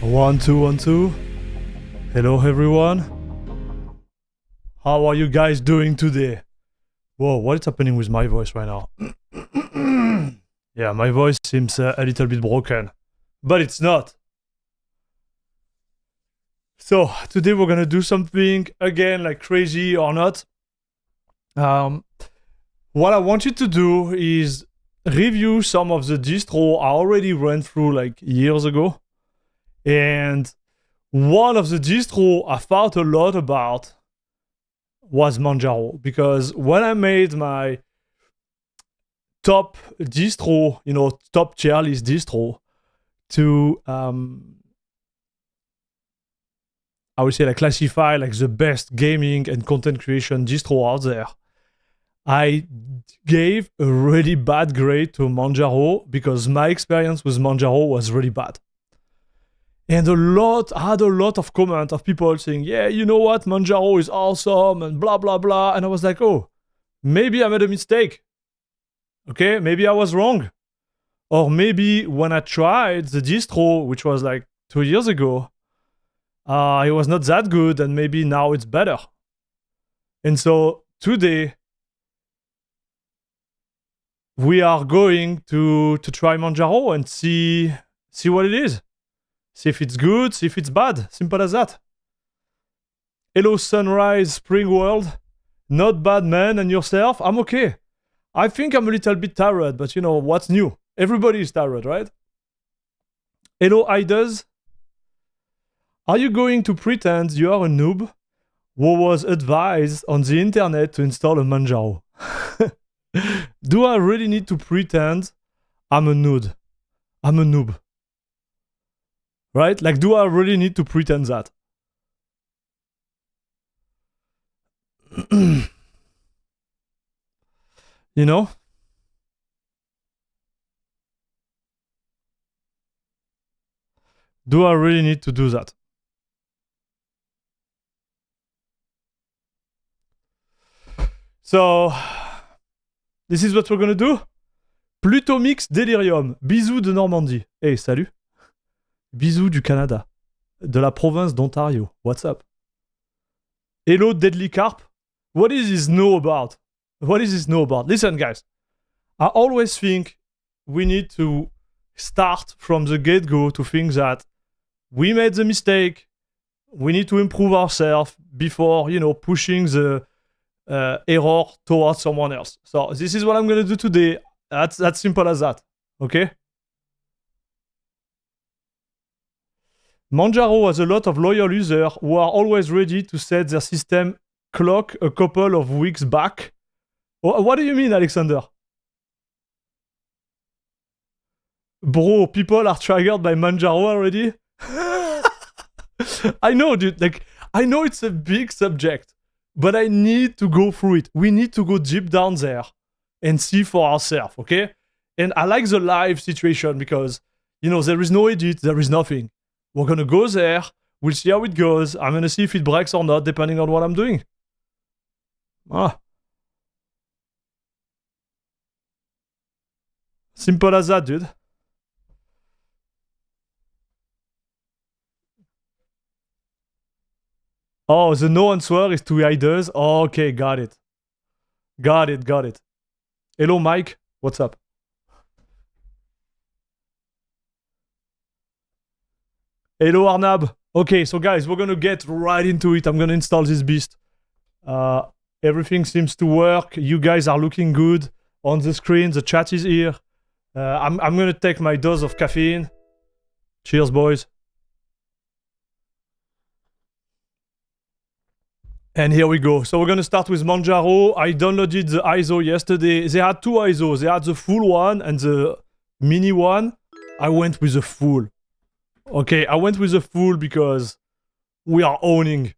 1, 2, 1, 2. Hello everyone. How are you guys doing today? Whoa, what is happening with my voice right now? Yeah, my voice seems a little bit broken, but it's not. So today we're gonna do something again, like crazy or not. What I want you to do is review some of the distro I already ran through like years ago. And one of the distro I thought a lot about was Manjaro, because when I made my top distro, top tier list distro to I would say like classify like the best gaming and content creation distro out there, I gave a really bad grade to Manjaro because my experience with Manjaro was really bad. And I had a lot of comments of people saying, yeah, you know what, Manjaro is awesome and blah, blah, blah. And I was like, oh, maybe I made a mistake. Okay, maybe I was wrong. Or maybe when I tried the distro, which was like 2 years ago, it was not that good and maybe now it's better. And so today, we are going to try Manjaro and see what it is. See if it's good, see if it's bad. Simple as that. Hello, Sunrise, Spring World. Not bad, man. And yourself? I'm okay. I think I'm a little bit tired, but you know, what's new? Everybody is tired, right? Hello, Idas. Are you going to pretend you are a noob who was advised on the internet to install a Manjaro? Do I really need to pretend I'm a noob? I'm a noob. Right? Like, do I really need to pretend that? You know? Do I really need to do that? So, this is what we're gonna do. Pluto Mix Delirium. Bisous de Normandie. Hey, salut. Bisous du Canada. De la province d'Ontario. What's up? Hello, Deadly Carp. What is this know about? What is this know about? Listen, guys. I always think we need to start from the get-go to think that we made the mistake. We need to improve ourselves before, pushing the error towards someone else. So this is what I'm going to do today. That's simple as that. Okay? Manjaro has a lot of loyal users who are always ready to set their system clock a couple of weeks back. What do you mean, Alexander? Bro, people are triggered by Manjaro already? I know, dude. Like, I know it's a big subject, but I need to go through it. We need to go deep down there and see for ourselves, okay? And I like the live situation because, there is no edit, there is nothing. We're gonna go there, we'll see how it goes. I'm gonna see if it breaks or not, depending on what I'm doing. Simple as that, dude. Oh, the no answer is to Idas. Oh, okay, got it. Got it. Hello, Mike. What's up? Hello, Arnab. Okay, so guys, we're gonna get right into it. I'm gonna install this beast. Everything seems to work. You guys are looking good on the screen. The chat is here. I'm gonna take my dose of caffeine. Cheers, boys. And here we go. So we're gonna start with Manjaro. I downloaded the ISO yesterday. They had two ISOs. They had the full one and the mini one. I went with the full. Okay, I went with the full because we are owning.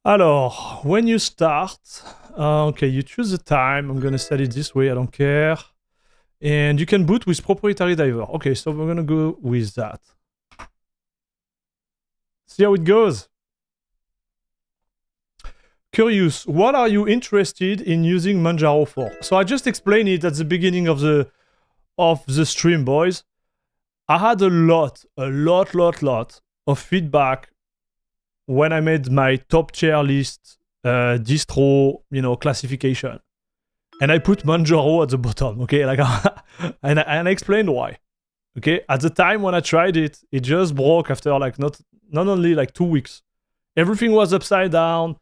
Alors, when you start, okay, you choose the time. I'm gonna set it this way, I don't care. And you can boot with proprietary driver. Okay, so we're gonna go with that. See how it goes. Curious, what are you interested in using Manjaro for? So I just explained it at the beginning of the of the stream, boys. I had a lot of feedback when I made my top tier list distro, classification. And I put Manjaro at the bottom, okay? Like, and I explained why. Okay, at the time when I tried it, it just broke after like not only like 2 weeks. Everything was upside down.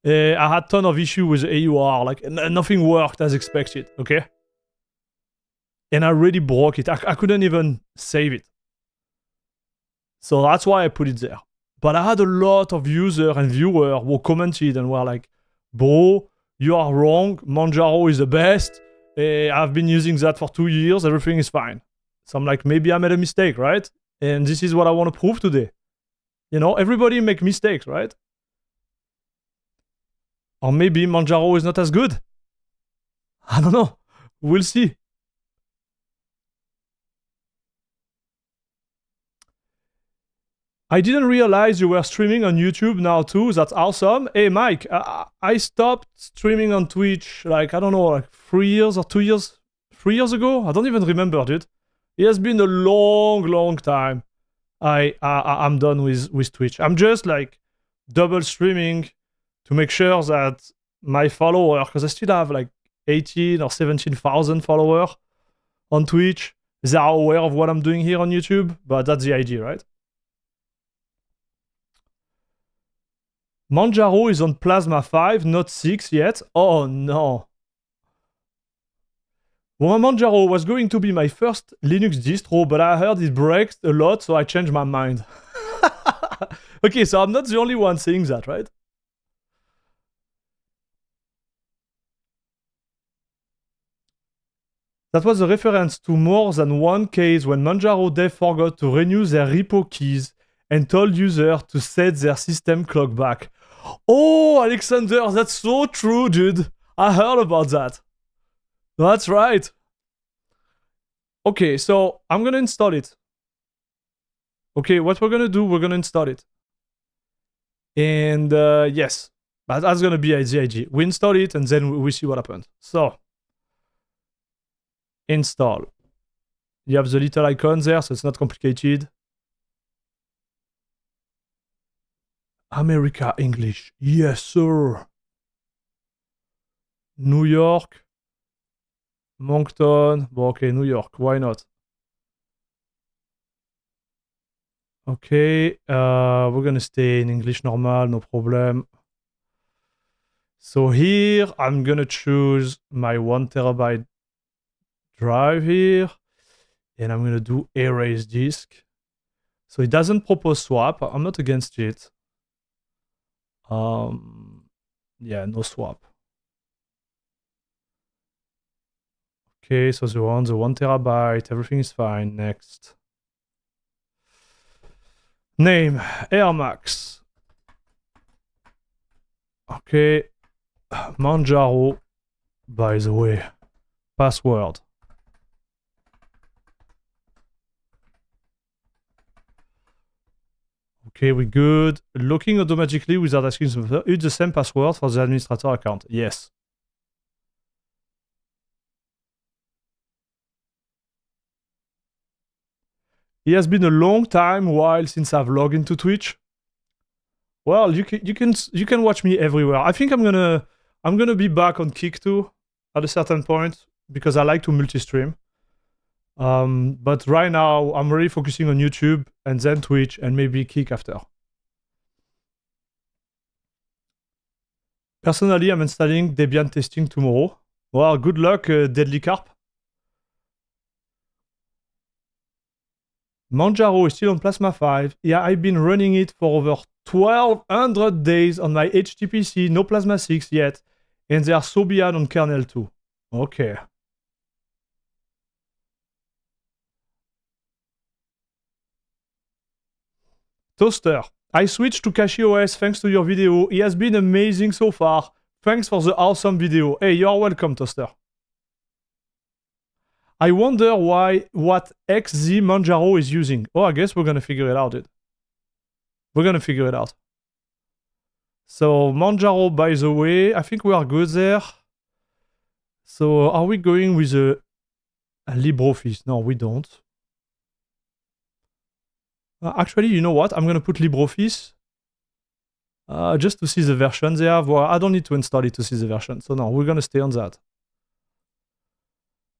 I had a ton of issue with AUR. Like nothing worked as expected. Okay, and I really broke it. I couldn't even save it. So that's why I put it there. But I had a lot of users and viewers who commented and were like, "Bro, you are wrong. Manjaro is the best. I've been using that for 2 years. Everything is fine." So I'm like, maybe I made a mistake, right? And this is what I want to prove today. Everybody make mistakes, right? Or maybe Manjaro is not as good. I don't know. We'll see. I didn't realize you were streaming on YouTube now too. That's awesome. Hey, Mike, I stopped streaming on Twitch like, I don't know, like 3 years or 2 years, 3 years ago? I don't even remember, dude. It has been a long time. I'm done with Twitch. I'm just like double streaming to make sure that my follower, because I still have like 18 or 17,000 followers on Twitch, they are aware of what I'm doing here on YouTube, but that's the idea, right? Manjaro is on Plasma 5, not 6 yet. Oh no. Well, Manjaro was going to be my first Linux distro, but I heard it breaks a lot, so I changed my mind. Okay, so I'm not the only one saying that, right? That was a reference to more than one case when Manjaro dev forgot to renew their repo keys and told users to set their system clock back. Oh, Alexander, that's so true, dude. I heard about that. That's right. Okay, so I'm gonna install it. Okay, what we're gonna do, we're gonna install it. And yes, that's gonna be the idea. We install it and then we see what happens. So, install. You have the little icon there, so it's not complicated. America English. Yes, sir. New York. Moncton. Bon, okay, New York. Why not? Okay, we're gonna stay in English normal, no problem. So here, I'm gonna choose my 1 terabyte drive here. And I'm gonna do erase disk. So it doesn't propose swap. I'm not against it. Yeah, no swap. Okay, so the 1 terabyte, everything is fine. Next. Name, Air Max. Okay, Manjaro, by the way. Password. Okay, we're good. Locking automatically without asking it's the same password for the administrator account. Yes. It has been a long time since I've logged into Twitch. Well, you can watch me everywhere. I think I'm gonna be back on Kick too at a certain point because I like to multi-stream. But right now I'm really focusing on YouTube and then Twitch and maybe Kick after. Personally, I'm installing Debian testing tomorrow. Well, good luck, Deadly Carp. Manjaro is still on Plasma 5. Yeah, I've been running it for over 1,200 days on my HTPC, no Plasma 6 yet, and they are so behind on Kernel too. Okay. Toaster, I switched to CachyOS thanks to your video. It has been amazing so far. Thanks for the awesome video. Hey, you are welcome, Toaster. I wonder what XZ Manjaro is using. Oh, I guess we're gonna figure it out, dude. We're gonna figure it out. So Manjaro, by the way, I think we are good there. So are we going with a... LibreOffice. No, we don't. Actually, you know what? I'm going to put LibreOffice just to see the version they have. Well, I don't need to install it to see the version. So no, we're going to stay on that.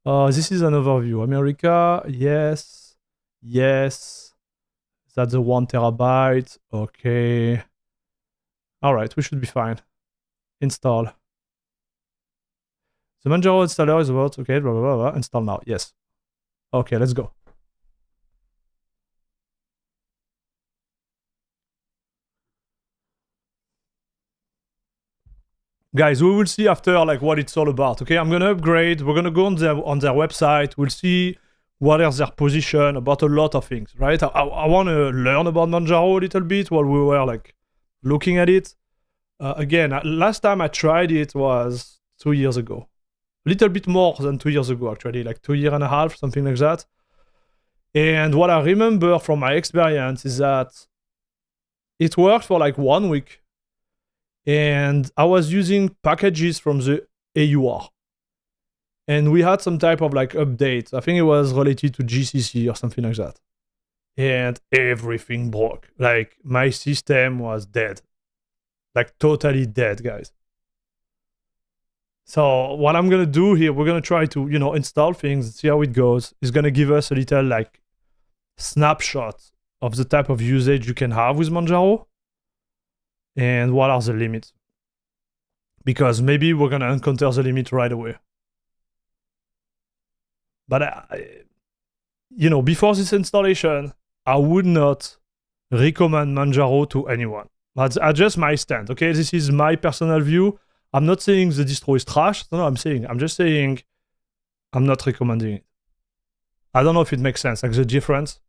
This is an overview. America, yes. Yes. That's the 1 terabyte. Okay. All right, we should be fine. Install. The Manjaro installer is about, okay, blah, blah, blah, blah. Install now. Yes. Okay, let's go. Guys, we will see after like what it's all about. Okay, I'm gonna upgrade. We're gonna go on their website. We'll see what is their position about a lot of things, right? I want to learn about Manjaro a little bit while we were like looking at it. Again, last time I tried it was 2 years ago. A little bit more than 2 years ago, actually, like 2.5 years, something like that. And what I remember from my experience is that it worked for like 1 week. And I was using packages from the AUR. And we had some type of like update. I think it was related to GCC or something like that. And everything broke. Like my system was dead. Like totally dead, guys. So what I'm going to do here, we're going to try to, install things and see how it goes. It's going to give us a little like snapshot of the type of usage you can have with Manjaro. And what are the limits? Because maybe we're going to encounter the limit right away. But, before this installation, I would not recommend Manjaro to anyone. That's just my stand, okay? This is my personal view. I'm not saying the distro is trash. No, I'm just saying I'm not recommending it. I don't know if it makes sense, like the difference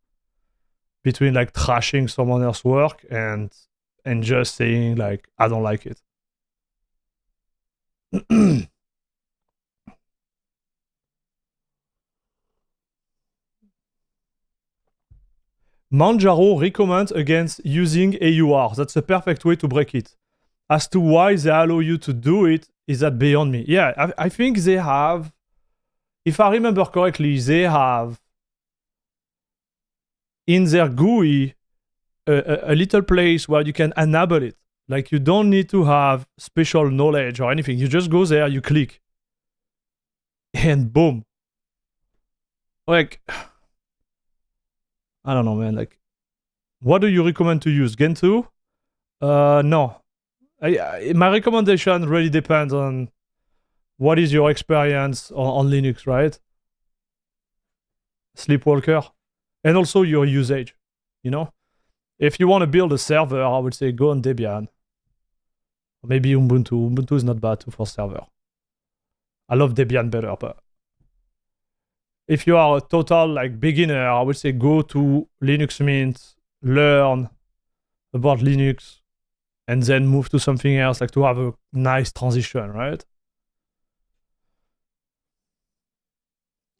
between like trashing someone else's work and just saying like, I don't like it. Manjaro recommends against using AUR. That's the perfect way to break it. As to why they allow you to do it, is that beyond me? Yeah, I think they have, if I remember correctly, they have in their GUI a little place where you can enable it. Like you don't need to have special knowledge or anything. You just go there, you click, and boom. Like, I don't know, man. Like, what do you recommend to use? Gentoo? No. My recommendation really depends on what is your experience on Linux, right? Sleepwalker. And also your usage, If you want to build a server, I would say go on Debian. Or maybe Ubuntu. Ubuntu is not bad too for server. I love Debian better, but if you are a total like beginner, I would say go to Linux Mint, learn about Linux, and then move to something else, like to have a nice transition, right?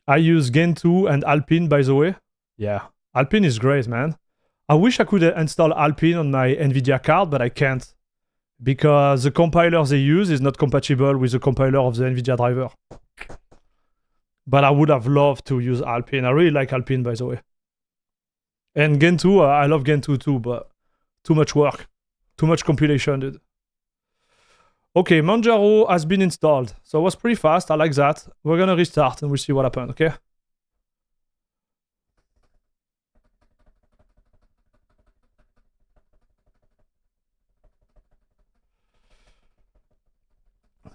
I use Gentoo and Alpine, by the way. Yeah, Alpine is great, man. I wish I could install Alpine on my NVIDIA card, but I can't. Because the compiler they use is not compatible with the compiler of the NVIDIA driver. But I would have loved to use Alpine. I really like Alpine, by the way. And Gentoo, I love Gentoo too, but too much work. Too much compilation, dude. Okay, Manjaro has been installed. So it was pretty fast. I like that. We're going to restart and we'll see what happened, okay?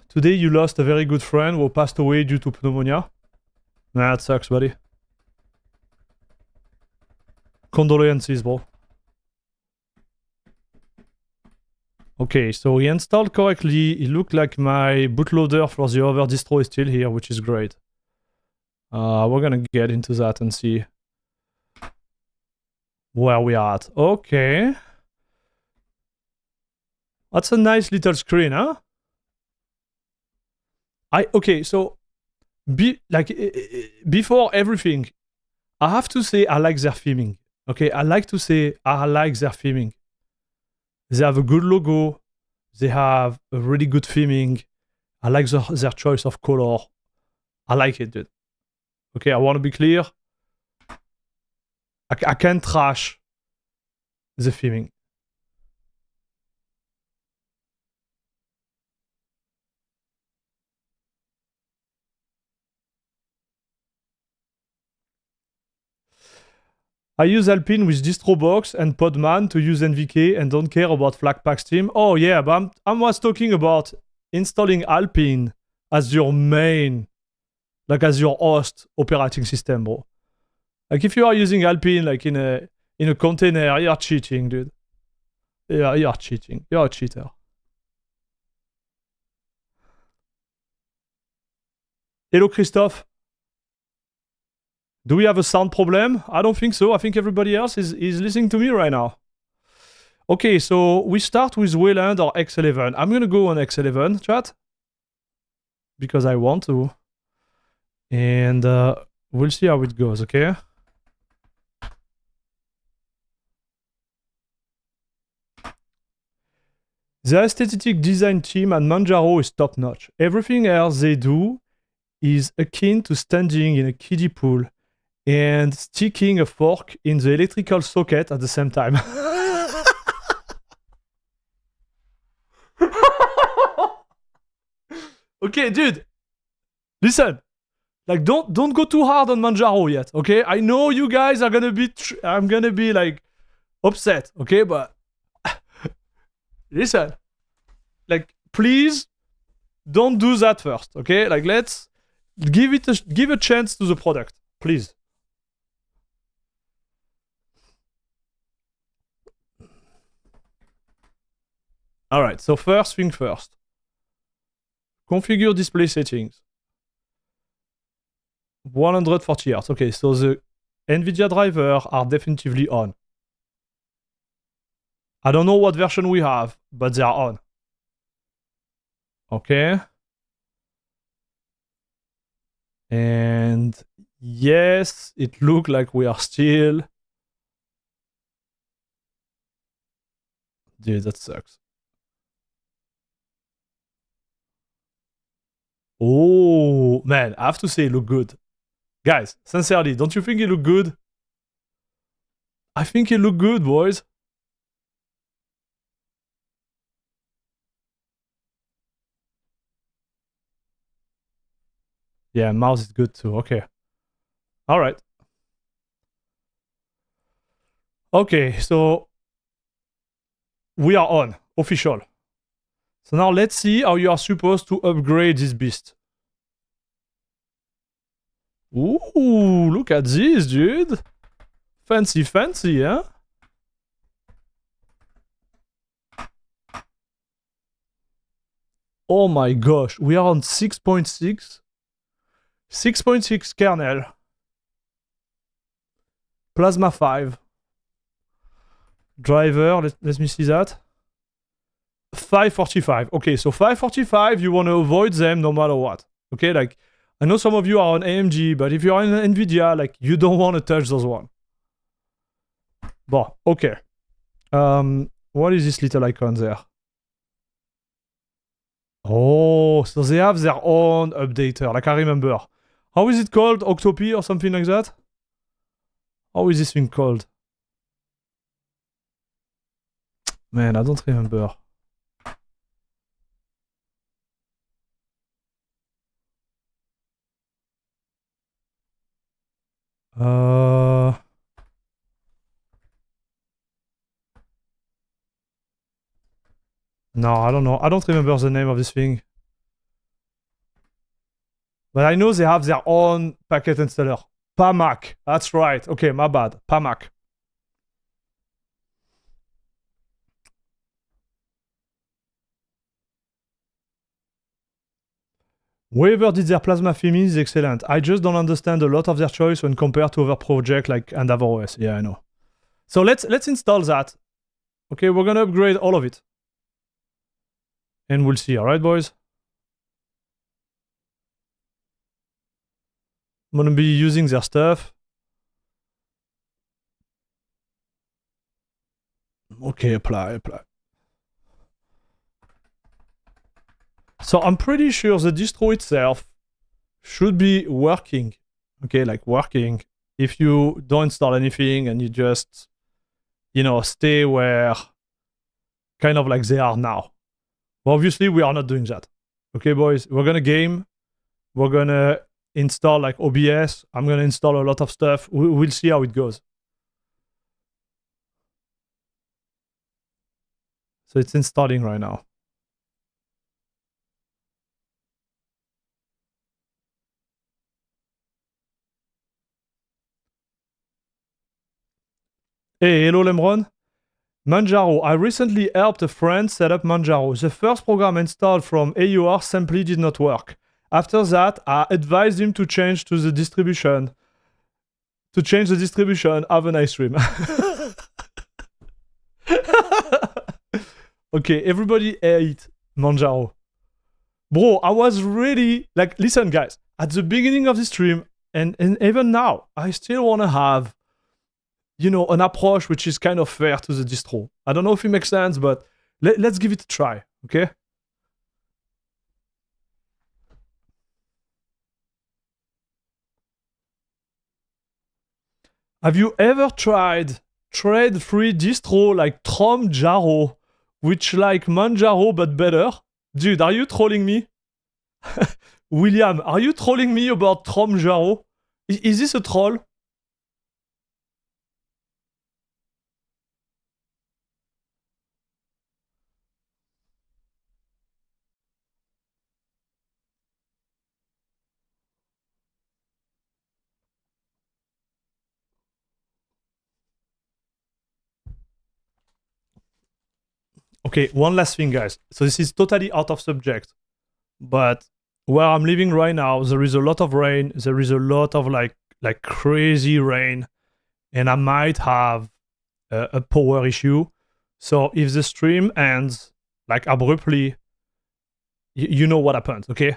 Today you lost a very good friend who passed away due to pneumonia. Nah, that sucks, buddy. Condolences, bro. Okay, so he installed correctly. It looked like my bootloader for the other distro is still here, which is great. We're gonna get into that and see where we are at. Okay. That's a nice little screen, huh? Okay, so before everything, I have to say I like their theming. Okay, I like to say I like their theming. They have a good logo. They have a really good theming. I like their choice of color. I like it, dude. Okay, I want to be clear. I can't trash the theming. I use Alpine with DistroBox and Podman to use NVK and don't care about Flatpak Steam. Oh yeah, but I was talking about installing Alpine as your main, like as your host operating system, bro. Like if you are using Alpine like in a container, you're cheating, dude. Yeah, you're cheating. You're a cheater. Hello, Christophe. Do we have a sound problem? I don't think so. I think everybody else is listening to me right now. Okay, so we start with Wayland or X11. I'm gonna go on X11, chat. Because I want to. And we'll see how it goes, okay? The aesthetic design team at Manjaro is top-notch. Everything else they do is akin to standing in a kiddie pool and sticking a fork in the electrical socket at the same time. Okay, dude. Listen. Like, don't go too hard on Manjaro yet, okay? I know you guys are gonna be... I'm gonna be, like, upset, okay? But... listen. Like, please don't do that first, okay? Like, let's give a chance to the product, please. All right, so first thing first. Configure display settings. 140 Hz. Okay, so the NVIDIA drivers are definitively on. I don't know what version we have, but they are on. Okay. And yes, it looks like we are still... Dude, that sucks. Oh, man, I have to say it look good. Guys, sincerely, don't you think it look good? I think it look good, boys. Yeah, mouse is good too. Okay. All right. Okay, so we are on. Official. So now let's see how you are supposed to upgrade this beast. Ooh, look at this, dude. Fancy, fancy, huh? Oh my gosh, we are on 6.6. 6.6 kernel. Plasma 5. Driver, let me see that. 545. Okay, so 545, you want to avoid them no matter what. Okay, like, I know some of you are on AMG, but if you're on NVIDIA, like, you don't want to touch those one. Bon, okay. What is this little icon there? Oh, so they have their own updater, like I remember. How is it called? Octopi or something like that? How is this thing called? Man, I don't remember. No, I don't know. I don't remember the name of this thing. But I know they have their own packet installer. PAMAC. That's right. Okay, my bad. PAMAC. Whoever did their Plasma theming is excellent. I just don't understand a lot of their choice when compared to other projects like EndeavorOS. Yeah, I know. So let's install that. Okay, we're gonna upgrade all of it. And we'll see, alright, boys? I'm gonna be using their stuff. Okay, apply. So I'm pretty sure the distro itself should be working okay, like working, if you don't install anything and you just, you know, stay where kind of like they are now. But obviously, we are not doing that. Okay, boys, we're gonna game. We're gonna install like OBS. I'm gonna install a lot of stuff. We'll see how it goes. So it's installing right now. Hey, hello Lemron. Manjaro. I recently helped a friend set up Manjaro. The first program installed from AUR simply did not work. After that, I advised him to change to the distribution. To change the distribution, have a nice stream. Okay, everybody ate Manjaro. Bro, I was really like, listen, guys, at the beginning of the stream, and even now, I still want to have, you know, an approach which is kind of fair to the distro. I don't know if it makes sense, but let's give it a try, okay? Have you ever tried trade-free distro like Troubleshooting, which like Manjaro but better? Dude, are you trolling me? William, are you trolling me about Troubleshooting? Is this a troll? Okay, one last thing, guys. So this is totally out of subject, but where I'm living right now, there is a lot of rain. There is a lot of like crazy rain, and I might have a power issue. So if the stream ends like abruptly, you know what happens, okay?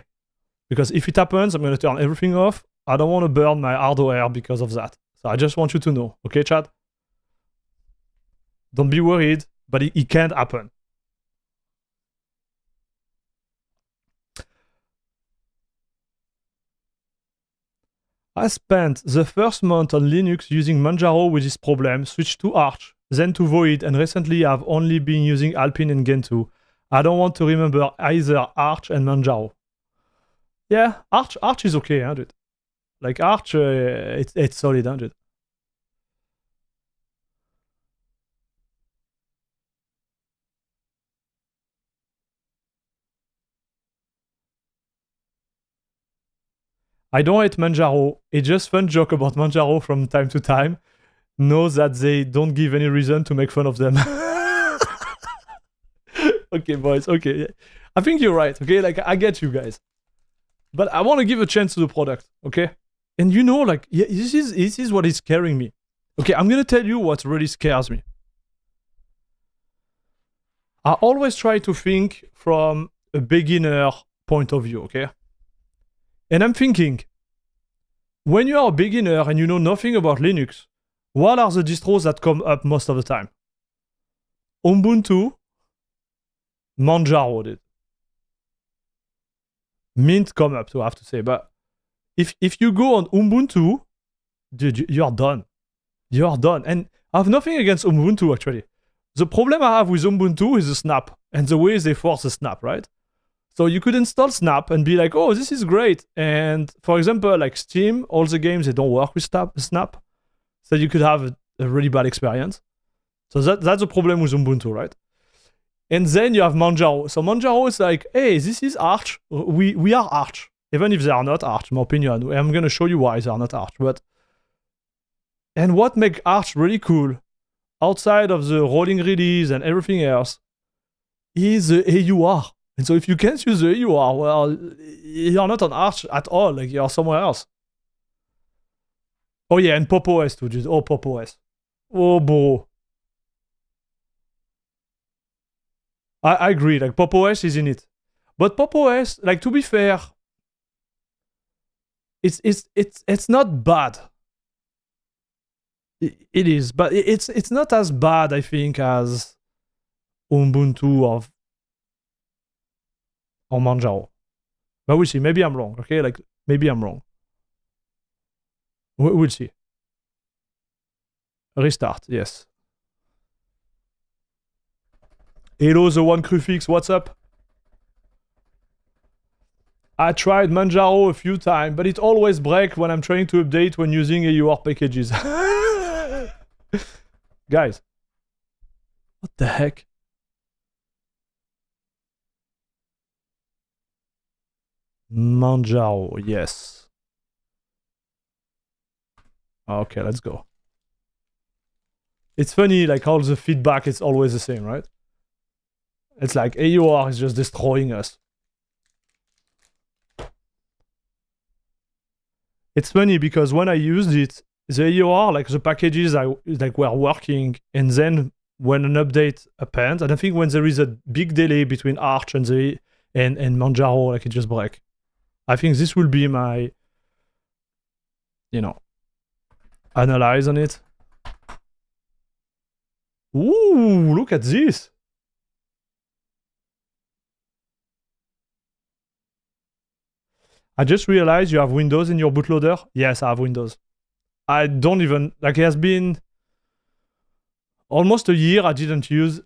Because if it happens, I'm gonna turn everything off. I don't want to burn my hardware because of that. So I just want you to know, okay, chat? Don't be worried, but it can't happen. I spent the first month on Linux using Manjaro with this problem, switched to Arch, then to Void, and recently I've only been using Alpine and Gentoo. I don't want to remember either Arch and Manjaro. Yeah, Arch is okay, huh, dude. Like Arch, it's solid, huh, dude. I don't hate Manjaro. It's just fun joke about Manjaro from time to time. Know that they don't give any reason to make fun of them. Okay, boys. Okay, I think you're right. Okay, like I get you guys, but I want to give a chance to the product. Okay, and you know, like yeah, this is what is scaring me. Okay, I'm gonna tell you what really scares me. I always try to think from a beginner point of view. Okay, and I'm thinking, when you are a beginner and you know nothing about Linux, what are the distros that come up most of the time? Ubuntu, Manjaro did. Mint come up too, I have to say. But if you go on Ubuntu, dude, you're done. You're done. And I have nothing against Ubuntu, actually. The problem I have with Ubuntu is the snap and the way they force the snap, right? So you could install Snap and be like, oh, this is great. And for example, like Steam, all the games, they don't work with Snap. So you could have a really bad experience. So that's the problem with Ubuntu, right? And then you have Manjaro. So Manjaro is like, hey, this is Arch. We are Arch. Even if they are not Arch, in my opinion. I'm going to show you why they are not Arch. And what makes Arch really cool, outside of the rolling release and everything else, is the AUR. And so if you can't use the AUR, well, you're not on Arch at all. Like, you're somewhere else. Oh, yeah, and Pop OS too, dude. Oh, Pop OS. Oh, bro. I agree. Like, Pop OS is in it. But Pop OS, like, to be fair, it's not bad. It is, but it's not as bad, I think, as Ubuntu or Manjaro. But we'll see. Maybe I'm wrong, okay? Like, maybe I'm wrong. We'll see. Restart, yes. Hello, the one Crufix, what's up? I tried Manjaro a few times, but it always breaks when I'm trying to update when using AUR packages. Guys, what the heck? Manjaro, yes. Okay, let's go. It's funny, like all the feedback is always the same, right? It's like AUR is just destroying us. It's funny because when I used it, the AUR, like the packages were working, and then when an update happens, and I think when there is a big delay between Arch and Manjaro, like it just breaks. I think this will be my, analyze on it. Ooh, look at this. I just realized you have Windows in your bootloader. Yes, I have Windows. I don't even, like, it has been almost a year I didn't use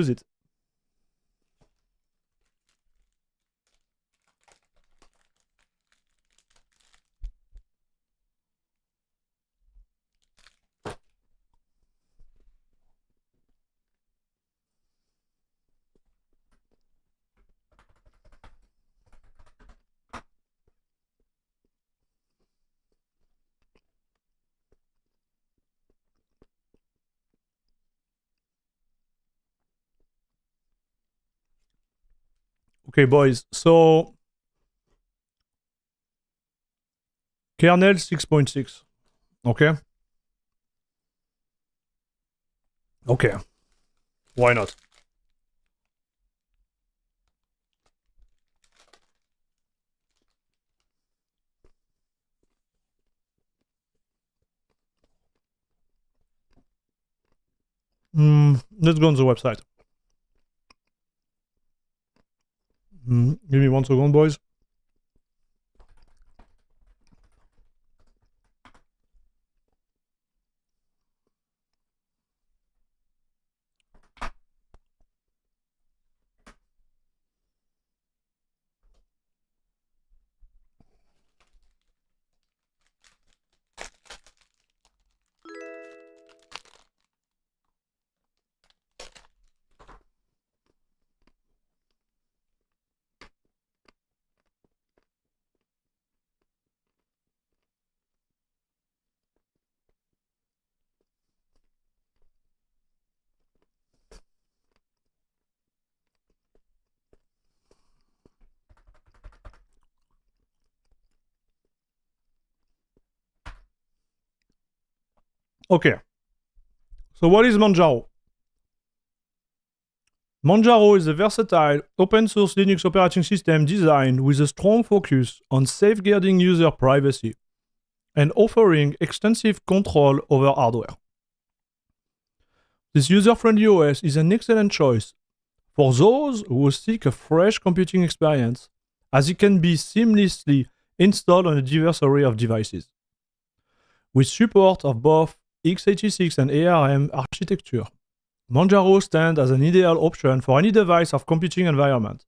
it. Okay, boys, so kernel 6.6. Okay. Okay. Why not? Let's go on the website. Give me 1 second, boys. Okay. So what is Manjaro? Manjaro is a versatile, open-source Linux operating system designed with a strong focus on safeguarding user privacy and offering extensive control over hardware. This user-friendly OS is an excellent choice for those who seek a fresh computing experience, as it can be seamlessly installed on a diverse array of devices. With support of both x86 and ARM architecture, Manjaro stands as an ideal option for any device of computing environment.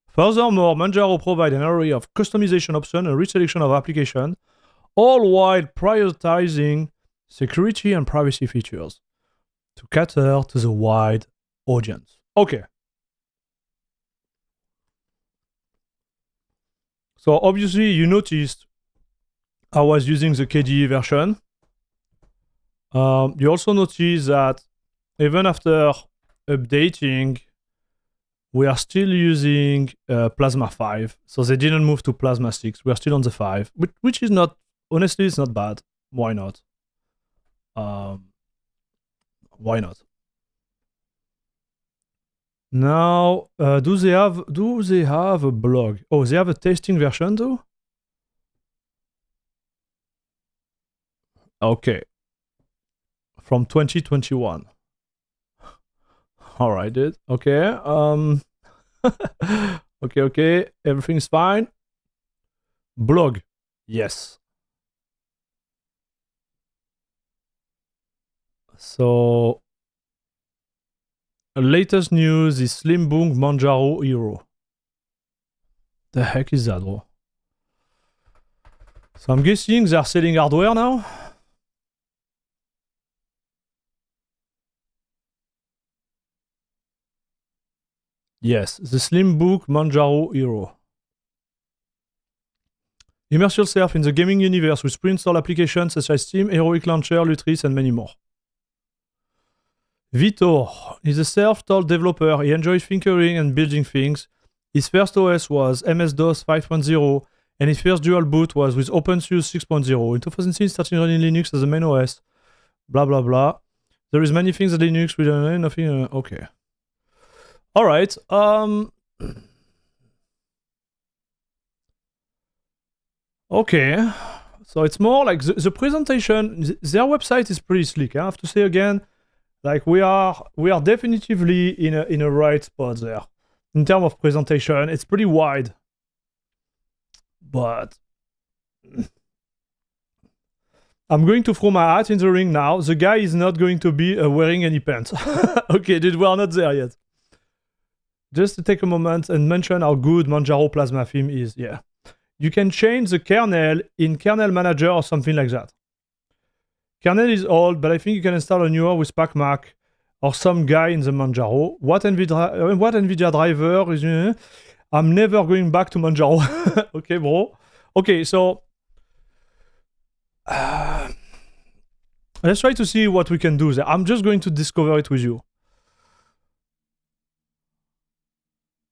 Furthermore, Manjaro provides an array of customization options and reselection of applications, all while prioritizing security and privacy features to cater to the wide audience. Okay. So obviously you noticed I was using the KDE version. You also notice that even after updating, we are still using Plasma 5. So they didn't move to Plasma 6. We are still on the 5, which is not, honestly, it's not bad. Why not? Why not? Now, do they have a blog? Oh, they have a testing version too? Okay. From 2021. All right, dude. Okay. Okay. Everything's fine. Blog. Yes. So, latest news is Slimbook Manjaro Hero. The heck is that, bro? So I'm guessing they're selling hardware now? Yes, the Slimbook Manjaro Hero. Immerse yourself in the gaming universe with pre-installed applications such as Steam, Heroic Launcher, Lutris, and many more. Vitor is a self-taught developer. He enjoys tinkering and building things. His first OS was MS-DOS 5.0, and his first dual boot was with OpenSUSE 6.0. In 2006, starting running Linux as the main OS. Blah, blah, blah. There is many things that Linux with nothing. Okay. All right. Okay. So it's more like the presentation. Their website is pretty slick. I have to say again, like we are definitively in a right spot there in terms of presentation. It's pretty wide, but I'm going to throw my hat in the ring now. The guy is not going to be wearing any pants. Okay, dude, we are not there yet. Just to take a moment and mention how good Manjaro Plasma theme is. Yeah. You can change the kernel in Kernel Manager or something like that. Kernel is old, but I think you can install a newer with PacMac or some guy in the Manjaro. What NVIDIA driver is... I'm never going back to Manjaro. Okay, bro. Okay, so... let's try to see what we can do there. I'm just going to discover it with you.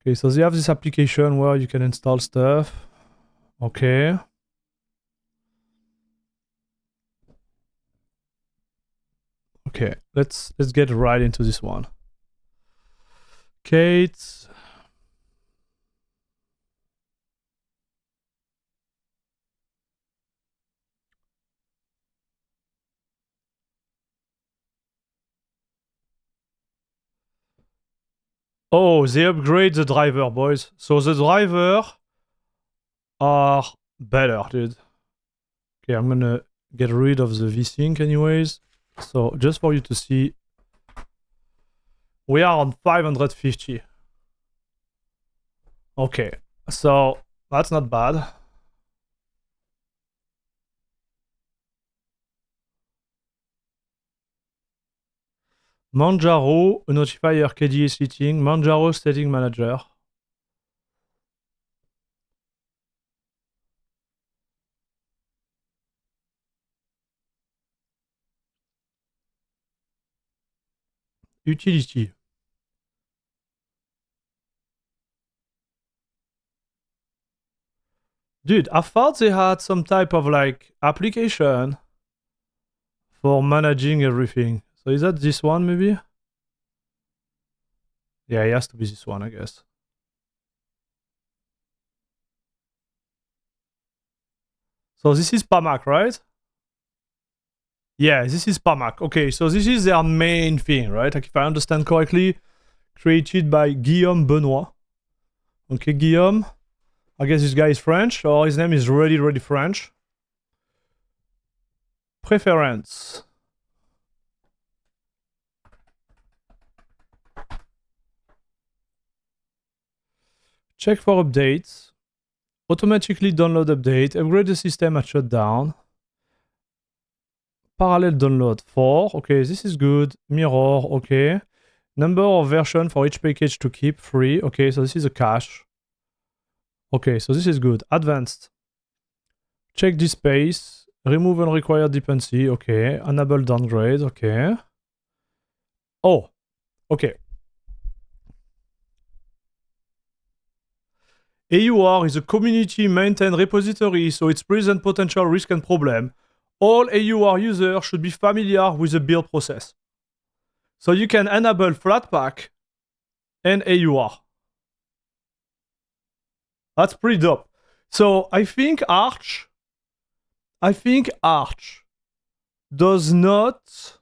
Okay, so they have this application where you can install stuff. Okay. Okay, let's get right into this one. Kate. Oh, they upgrade the driver, boys. So the driver are better, dude. Okay, I'm gonna get rid of the vsync anyways. So just for you to see, we are on 550. Okay, so that's not bad. Manjaro, notifier KDE setting, Manjaro setting manager. Utility. Dude, I thought they had some type of like application for managing everything. So is that this one maybe? Yeah, it has to be this one, I guess. So this is PAMAC, right? Yeah, this is PAMAC. Okay, so this is their main thing, right? Like if I understand correctly, created by Guillaume Benoit. Okay, Guillaume. I guess this guy is French, or his name is really French. Preference. Check for updates. Automatically download update. Upgrade the system at shutdown. Parallel download 4. Okay, this is good. Mirror. Okay. Number of version for each package to keep 3. Okay, so this is a cache. Okay, so this is good. Advanced. Check this space. Remove unrequired dependency. Okay. Enable downgrade. Okay. Oh. Okay. AUR is a community maintained repository, so it presents potential risk and problem. All AUR users should be familiar with the build process. So you can enable Flatpak and AUR. That's pretty dope. So I think Arch does not...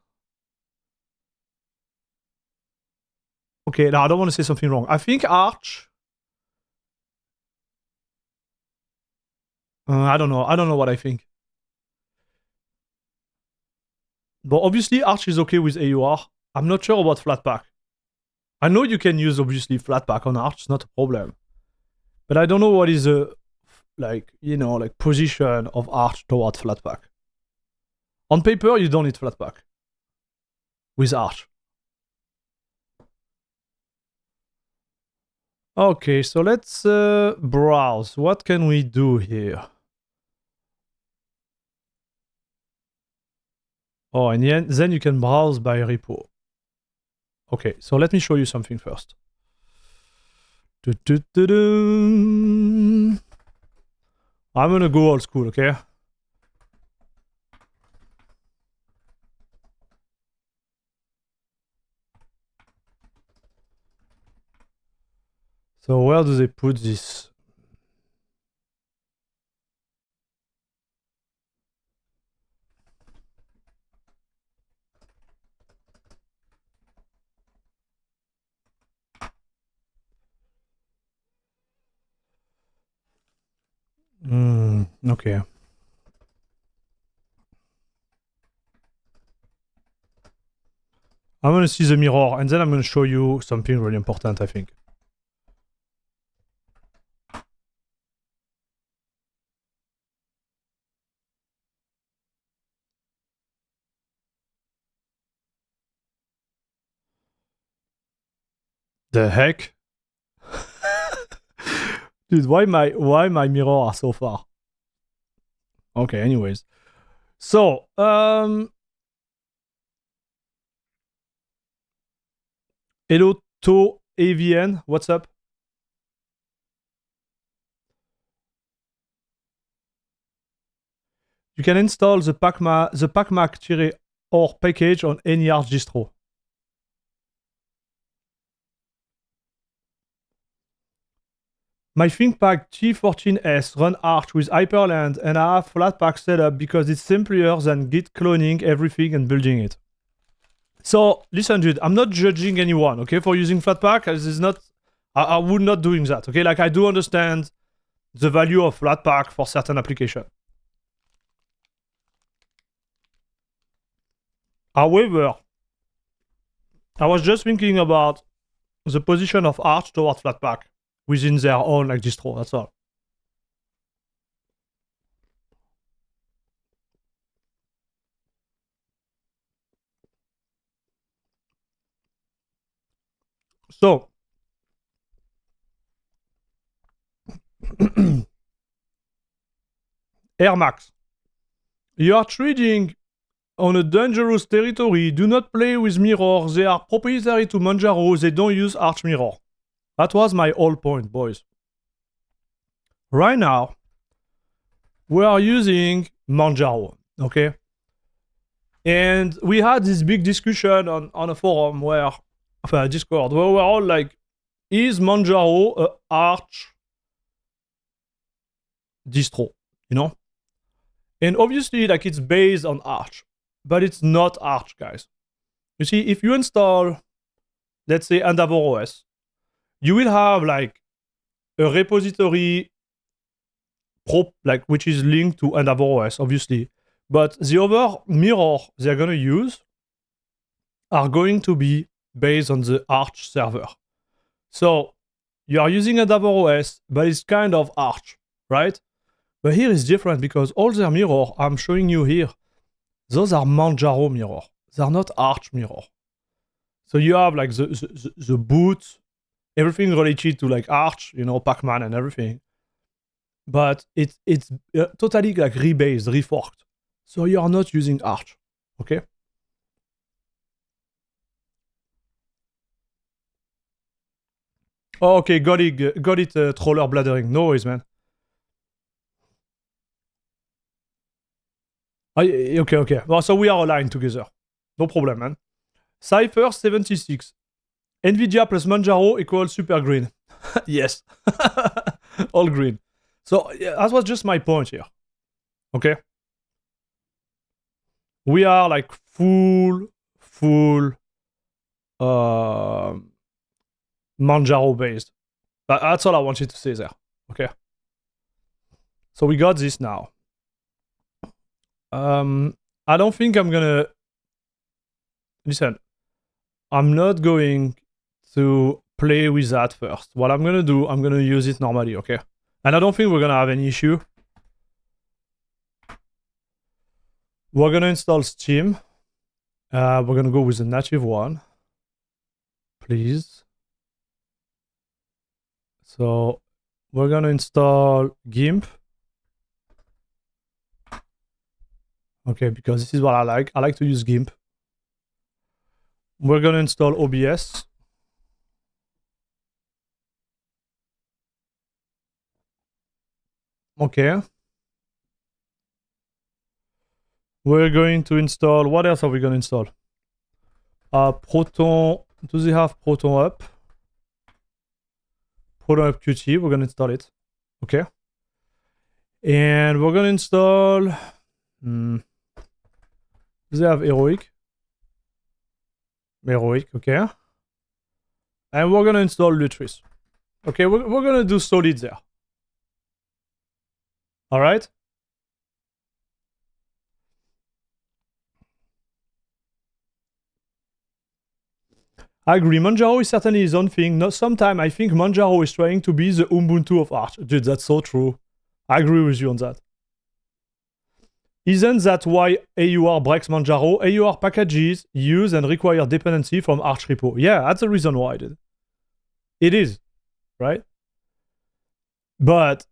Okay, now I don't want to say something wrong. I think Arch... I don't know what I think. But obviously Arch is okay with AUR. I'm not sure about Flatpak. I know you can use obviously Flatpak on Arch, it's not a problem. But I don't know what is the position of Arch toward Flatpak. On paper, you don't need Flatpak with Arch. Okay, so let's browse. What can we do here? Oh, and then you can browse by repo. Okay, so let me show you something first. I'm gonna go old school, okay? So where do they put this? Okay. I'm gonna see the mirror and then I'm gonna show you something really important, I think. The heck? Dude, why my mirror are so far? Okay, anyways. So, hello to AVN, what's up? You can install the pacmac-or package on any Arch distro. My ThinkPad G14S run Arch with Hyperland and I have Flatpak set up because it's simpler than Git cloning everything and building it. So, listen dude, I'm not judging anyone, okay, for using Flatpak. This is not, I would not doing that, okay? Like, I do understand the value of Flatpak for certain applications. However, I was just thinking about the position of Arch toward Flatpak within their own like distro, that's all. So, Air Max, you are trading on a dangerous territory. Do not play with mirrors. They are proprietary to Manjaro. They don't use Arch mirror. That was my whole point, boys. Right now, we are using Manjaro, okay? And we had this big discussion on a forum where, Discord, where we're all like, is Manjaro a Arch distro, you know? And obviously, like, it's based on Arch, but it's not Arch, guys. You see, if you install, let's say, EndeavorOS, you will have like a repository which is linked to EndeavorOS, obviously. But the other mirror they're gonna use are going to be based on the Arch server. So you are using EndeavorOS, but it's kind of Arch, right? But here is different because all their mirror I'm showing you here, those are Manjaro mirror. They're not Arch mirror. So you have like the boot, everything related to like Arch, you know, Pacman and everything. But it's totally like rebased, reforked. So you are not using Arch, okay? Oh, okay, got it, troller blathering. No worries, man. Okay. Well, so we are aligned together. No problem, man. Cypher 76. NVIDIA plus Manjaro equals super green. Yes. All green. So yeah, that was just my point here. Okay? We are like full Manjaro based. That's all I wanted to say there. Okay? So we got this now. I don't think I'm gonna listen, I'm not going to play with that first. What I'm gonna do, I'm gonna use it normally, okay? And I don't think we're gonna have any issue. We're gonna install Steam. We're gonna go with the native one. Please. So we're gonna install GIMP. Okay, because this is what I like. I like to use GIMP. We're gonna install OBS. Okay. We're going to install, what else are we gonna install? Proton, do they have Proton Up? Proton Up Qt, we're gonna install it. Okay. And we're gonna install, do they have Heroic? Heroic, okay. And we're gonna install Lutris. Okay, we're gonna do solid there. All right. I agree. Manjaro is certainly his own thing. No, sometimes I think Manjaro is trying to be the Ubuntu of Arch. Dude, that's so true. I agree with you on that. Isn't that why AUR breaks Manjaro? AUR packages use and require dependency from Arch repo. Yeah, that's the reason why I did. It is, right? But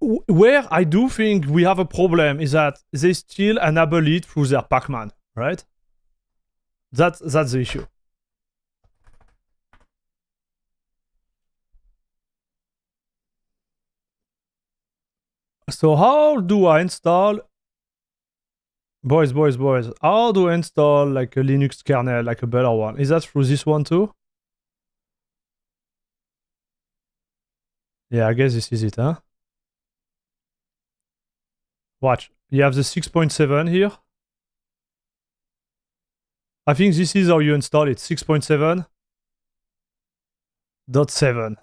where I do think we have a problem is that they still enable it through their Pacman, right? That's the issue. So how do I install, boys, how do I install like a Linux kernel, like a better one? Is that through this one too? Yeah, I guess this is it, huh? Watch, you have the 6.7 here. I think this is how you install it, 6.7.7.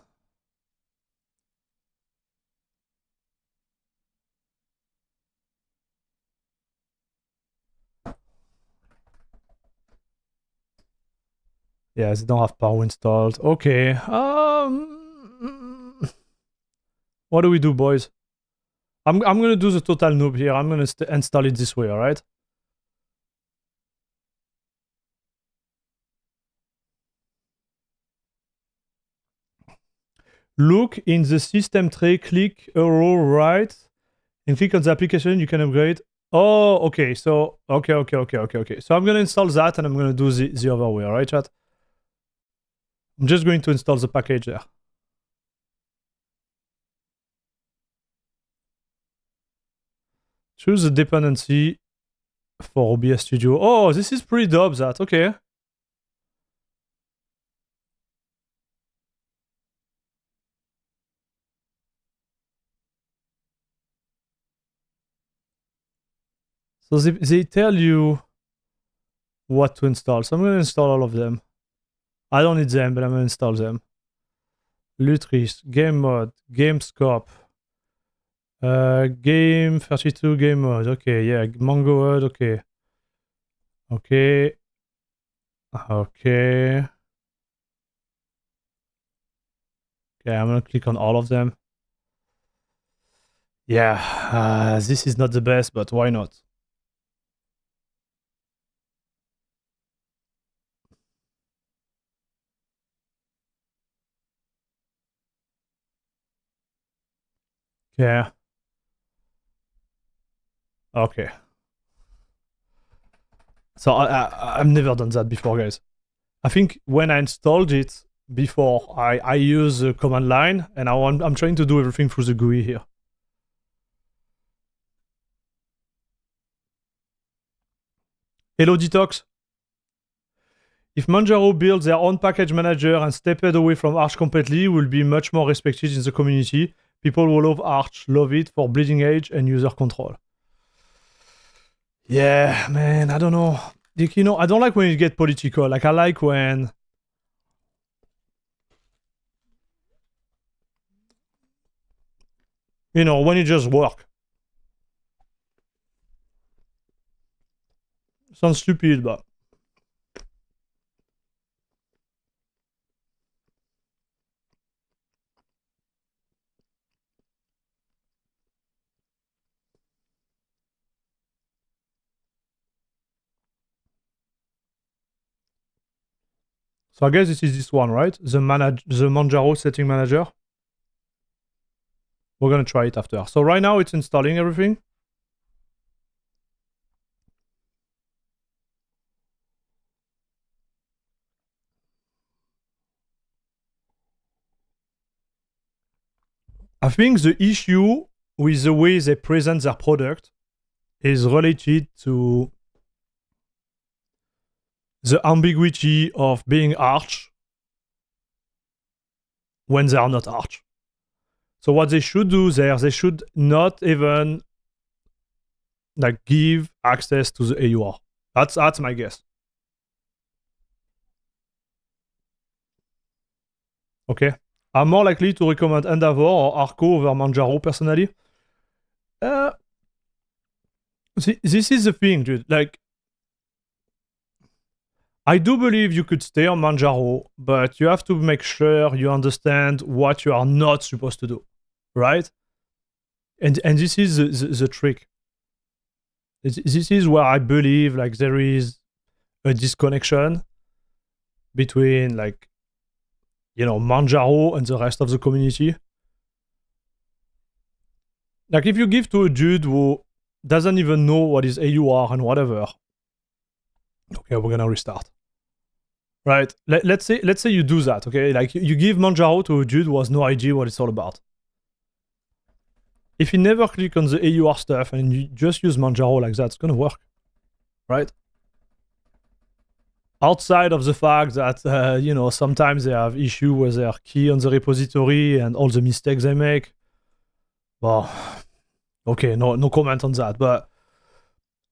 Yeah, they don't have power installed. Okay. What do we do, boys? I'm gonna do the total noob here. I'm gonna install it this way, all right? Look in the system tray, click arrow right, and click on the application. You can upgrade. Oh, okay. So okay. So I'm gonna install that, and I'm gonna do the other way, all right, chat? I'm just going to install the package there. Choose the dependency for OBS Studio. Oh, this is pretty dope, that. Okay. So they tell you what to install. So I'm going to install all of them. I don't need them, but I'm going to install them. Lutris, game mode, game scope, game 32 game mode. Okay, yeah, Mongo Hud. Okay. Okay. Okay. Okay, I'm going to click on all of them. Yeah, this is not the best, but why not? Yeah. Okay. So I've never done that before, guys. I think when I installed it before, I use the command line, and I'm trying to do everything through the GUI here. Hello, Detox. If Manjaro builds their own package manager and stepped away from Arch completely, will be much more respected in the community. People will love Arch, love it for bleeding edge and user control. Yeah, man, I don't know. Like, you know, I don't like when you get political. Like, I like when... You know, when it just work. Sounds stupid, but so I guess this is this one, right? The Manjaro setting manager. We're gonna try it after. So right now it's installing everything. I think the issue with the way they present their product is related to the ambiguity of being Arch when they are not Arch. So what they should do there, they should not even like give access to the AUR. That's my guess. Okay. I'm more likely to recommend Endeavor or Arco over Manjaro personally. This is the thing, dude. Like, I do believe you could stay on Manjaro, but you have to make sure you understand what you are not supposed to do, right? And this is the trick. This is where I believe like there is a disconnection between like, you know, Manjaro and the rest of the community. Like if you give to a dude who doesn't even know what is AUR and whatever, okay, we're gonna restart. Right? Let's say you do that, okay? Like you give Manjaro to a dude who has no idea what it's all about. If you never click on the AUR stuff and you just use Manjaro like that, it's gonna work, right? Outside of the fact that, you know, sometimes they have issue with their key on the repository and all the mistakes they make. Well, okay, no comment on that. But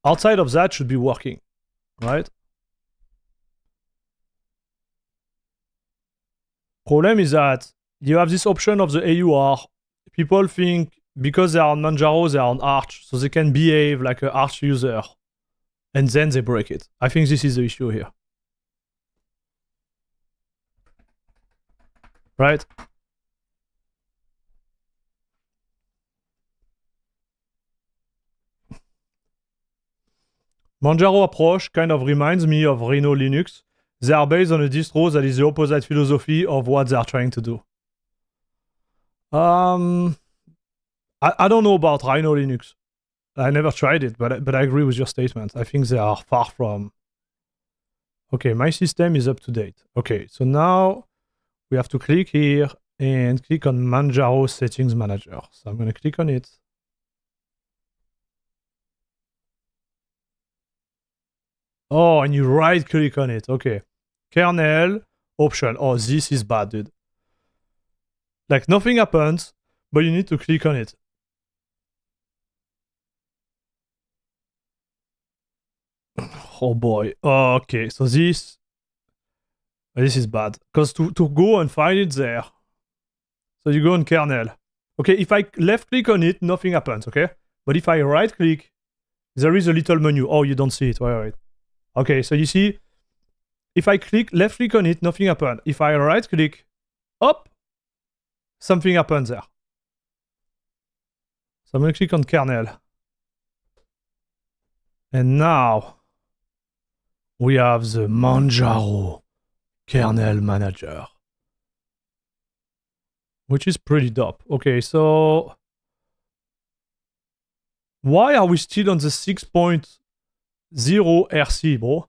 outside of that, should be working, right? Problem is that you have this option of the AUR. People think because they are on Manjaro, they are on Arch, so they can behave like an Arch user, and then they break it. I think this is the issue here. Right? Manjaro approach kind of reminds me of Rhino Linux. They are based on a distro that is the opposite philosophy of what they are trying to do. I don't know about Rhino Linux. I never tried it, but I agree with your statement. I think they are far from... Okay, my system is up to date. Okay, so now we have to click here and click on Manjaro Settings Manager. So I'm going to click on it. Oh, and you right click on it. Okay. Kernel, option. Oh, this is bad, dude. Like nothing happens, but you need to click on it. Oh boy. Oh, okay, so this is bad. Because to go and find it there. So you go on kernel. Okay, if I left click on it, nothing happens, okay? But if I right click, there is a little menu. Oh, you don't see it. Wait. Okay, so you see, if I left click on it, nothing happens. If I right click, up, something happens there. So I'm gonna click on kernel. And now we have the Manjaro kernel manager, which is pretty dope. Okay, so why are we still on the 6.0 RC, bro?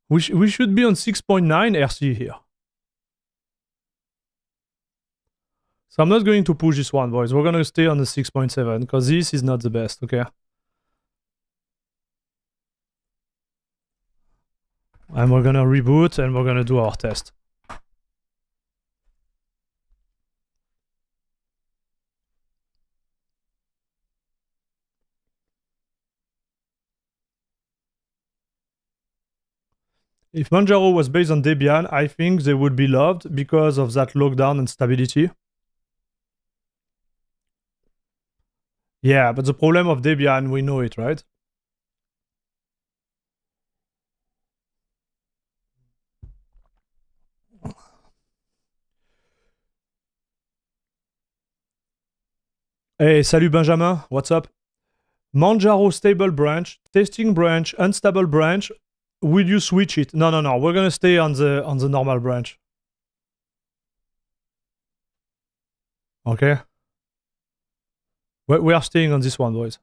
We should be on 6.9 RC here. So I'm not going to push this one, boys. We're going to stay on the 6.7 because this is not the best, okay? And we're going to reboot and we're going to do our test. If Manjaro was based on Debian, I think they would be loved because of that lockdown and stability. Yeah, but the problem of Debian, we know it, right? Hey, salut Benjamin, what's up? Manjaro stable branch, testing branch, unstable branch. Will you switch it? No, no, no. We're gonna stay on the normal branch. Okay. We are staying on this one, boys.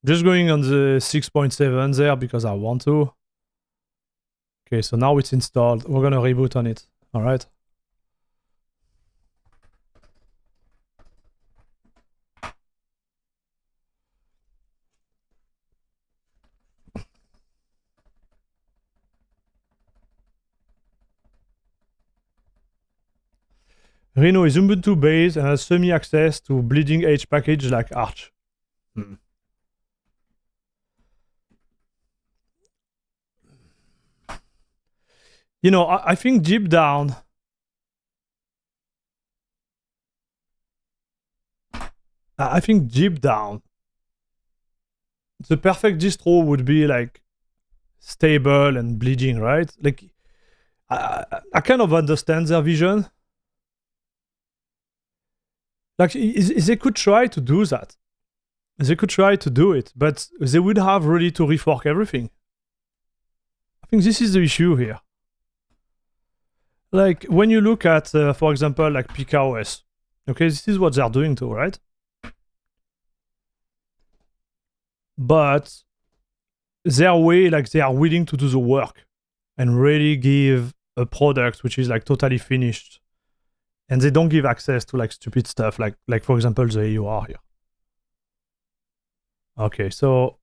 Just going on the 6.7 there because I want to. Okay, so now it's installed. We're gonna reboot on it. All right. Rhino is Ubuntu based and has semi-access to bleeding edge package like Arch. You know, I think deep down, the perfect distro would be like stable and bleeding, right? Like, I kind of understand their vision. Like, they could try to do that. They could try to do it, but they would have really to refork everything. I think this is the issue here. Like, when you look at, for example, like PKOS, okay, this is what they're doing too, right? But their way, like, they are willing to do the work and really give a product which is like totally finished, and they don't give access to like stupid stuff, like for example the AUR here. Okay, so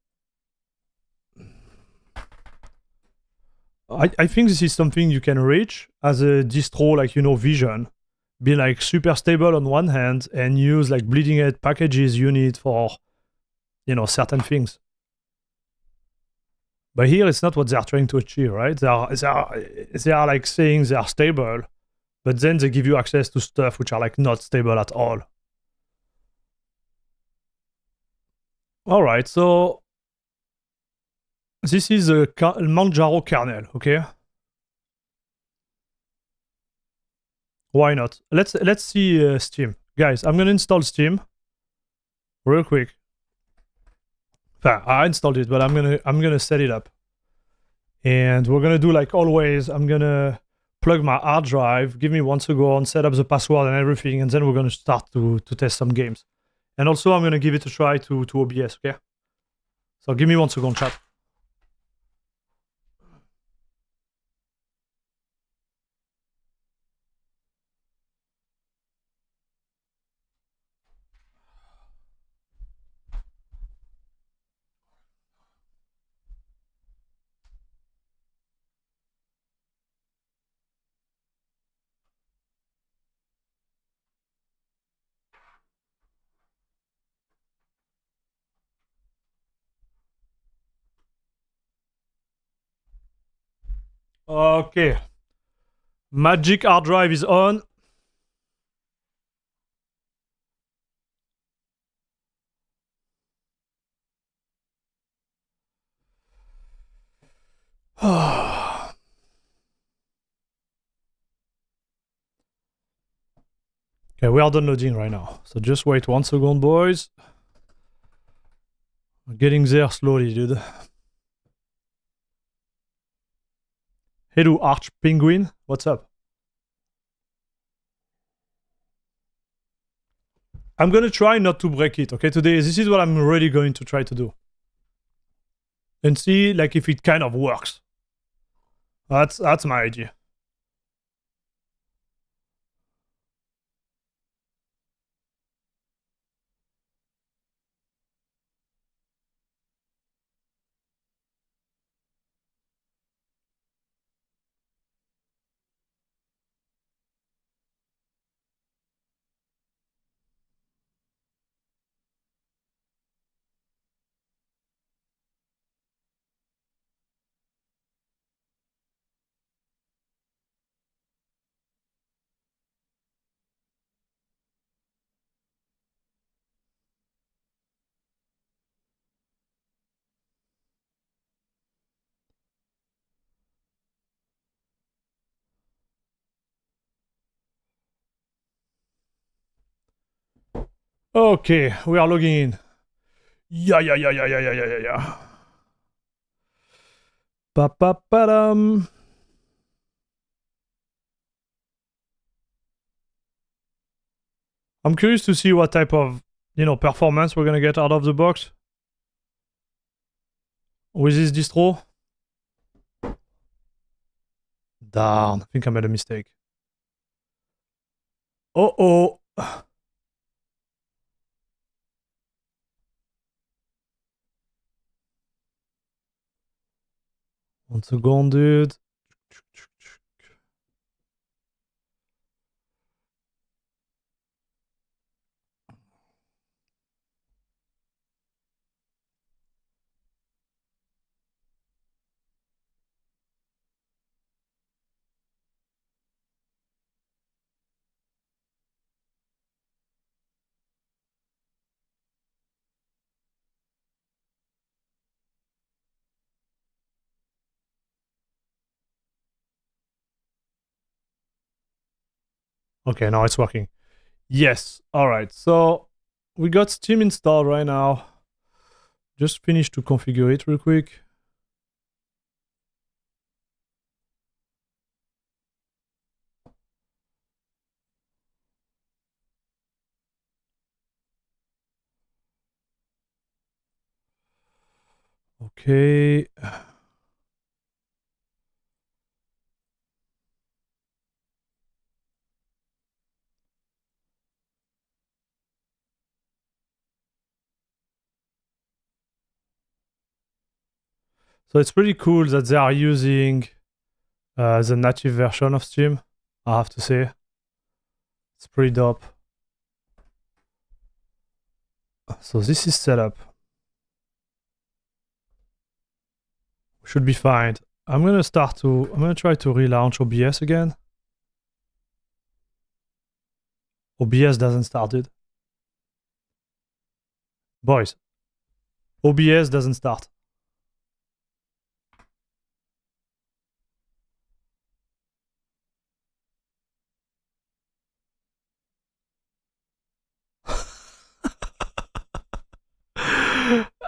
I think this is something you can reach as a distro, like, you know, vision, be like super stable on one hand and use like bleeding edge packages you need for, you know, certain things. But here it's not what they're trying to achieve, right? They are like saying they are stable, but then they give you access to stuff which are like not stable at all. All right, so this is a Manjaro kernel, okay? Why not? Let's see Steam, guys. I'm gonna install Steam real quick. I installed it, but I'm gonna set it up, and we're gonna do like always. I'm gonna plug my hard drive. Give me 1 second, set up the password and everything, and then we're gonna start to test some games. And also, I'm gonna give it a try to OBS. Okay. So give me 1 second, chat. Okay. Magic hard drive is on. Okay, we are downloading right now. So just wait 1 second, boys. We're getting there slowly, dude. Hello, Arch Penguin. What's up? I'm gonna try not to break it, okay, today. This is what I'm really going to try to do. And see, like, if it kind of works. That's my idea. Okay, we are logging in. Yeah. Ba-ba-ba-dum. I'm curious to see what type of, performance we're gonna get out of the box with this distro. Darn, I think I made a mistake. Oh. One second, dude. Okay, now it's working. Yes. All right. So we got Steam installed right now. Just finished to configure it real quick. Okay. So it's pretty cool that they are using the native version of Steam, I have to say. It's pretty dope. So this is set up. Should be fine. I'm gonna try to relaunch OBS again. OBS doesn't start it. Boys, OBS doesn't start.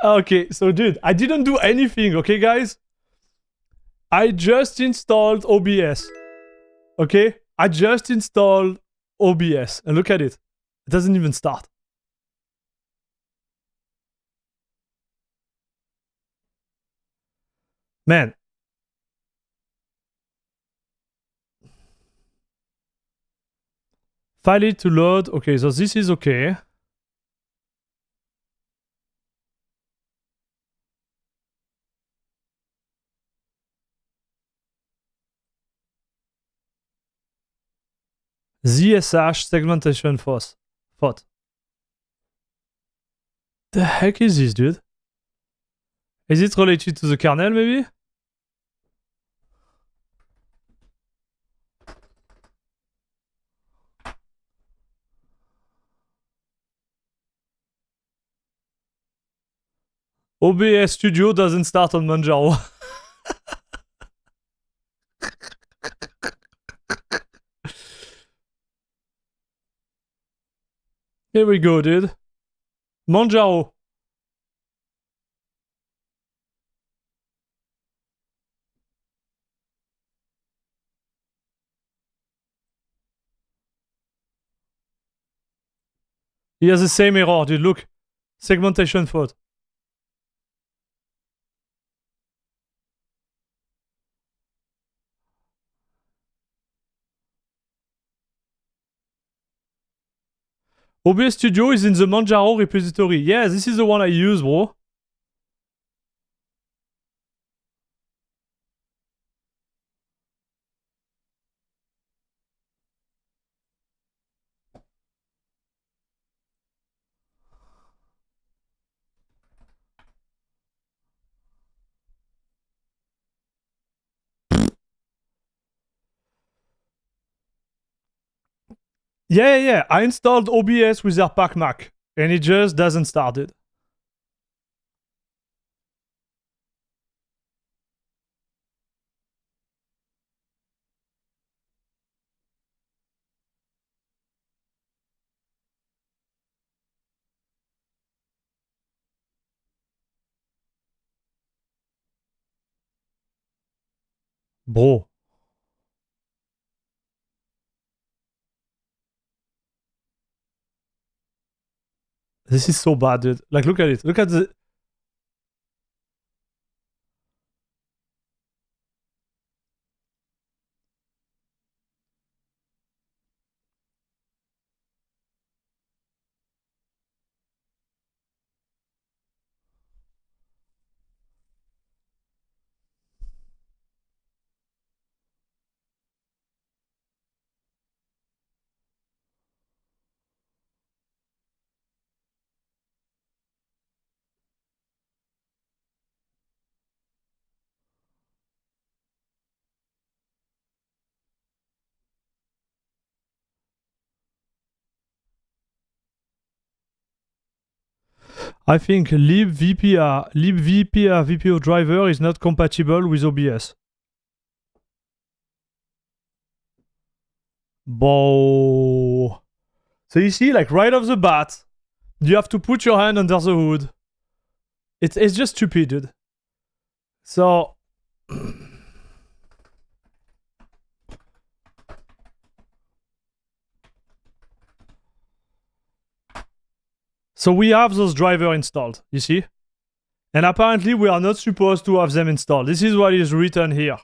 Okay, so dude, I didn't do anything, okay guys? I just installed OBS. Okay? I just installed OBS and look at it. It doesn't even start. Man. File it to load. Okay, so this is okay. ZSH segmentation FOSS. The heck is this, dude? Is it related to the kernel, maybe? OBS Studio doesn't start on Manjaro. Here we go, dude. Manjaro. He has the same error, dude. Look. Segmentation fault. OBS Studio is in the Manjaro repository. Yeah, this is the one I use, bro. Yeah. I installed OBS with their Pack Mac, and it just doesn't start it. Bro. This is so bad, dude. Like, look at it. Look at the... I think libvpr VPO driver is not compatible with OBS. Bo. So you see, like right off the bat, you have to put your hand under the hood. It's just stupid, dude. So so we have those drivers installed, you see? And apparently we are not supposed to have them installed. This is what is written here.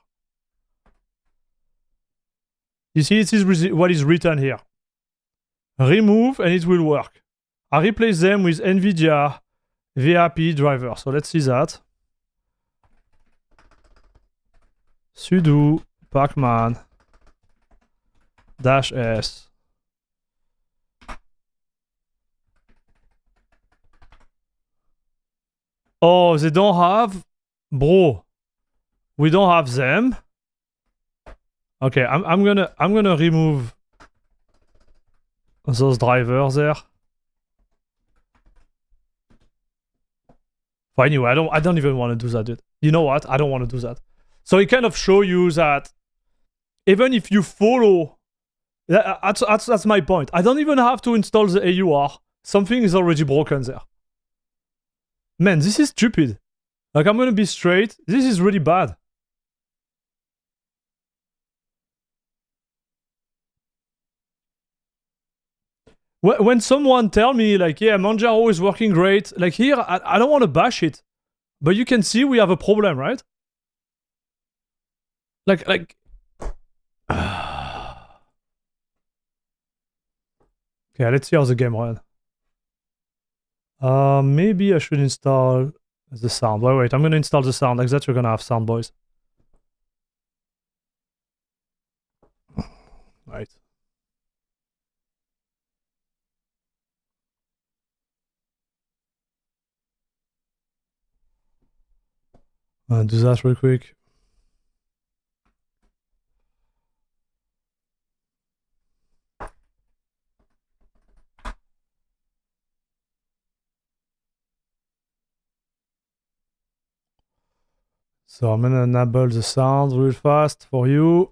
You see, this is what is written here. Remove and it will work. I replace them with NVIDIA VAP driver. So let's see that. Sudo pacman -s. Oh, they don't have? Bro, we don't have them. Okay, I'm gonna remove those drivers there. But anyway, I don't even want to do that, dude. You know what? I don't want to do that. So it kind of show you that even if you follow, that's my point. I don't even have to install the AUR. Something is already broken there. Man, this is stupid. Like, I'm gonna be straight. This is really bad. When someone tell me, like, yeah, Manjaro is working great, like here, I don't want to bash it. But you can see we have a problem, right? Like... Okay, let's see how the game runs. Maybe I should install the sound. Wait, I'm gonna install the sound. Like that, you're gonna have sound, boys. Right. Do that real quick. So I'm gonna enable the sound real fast for you.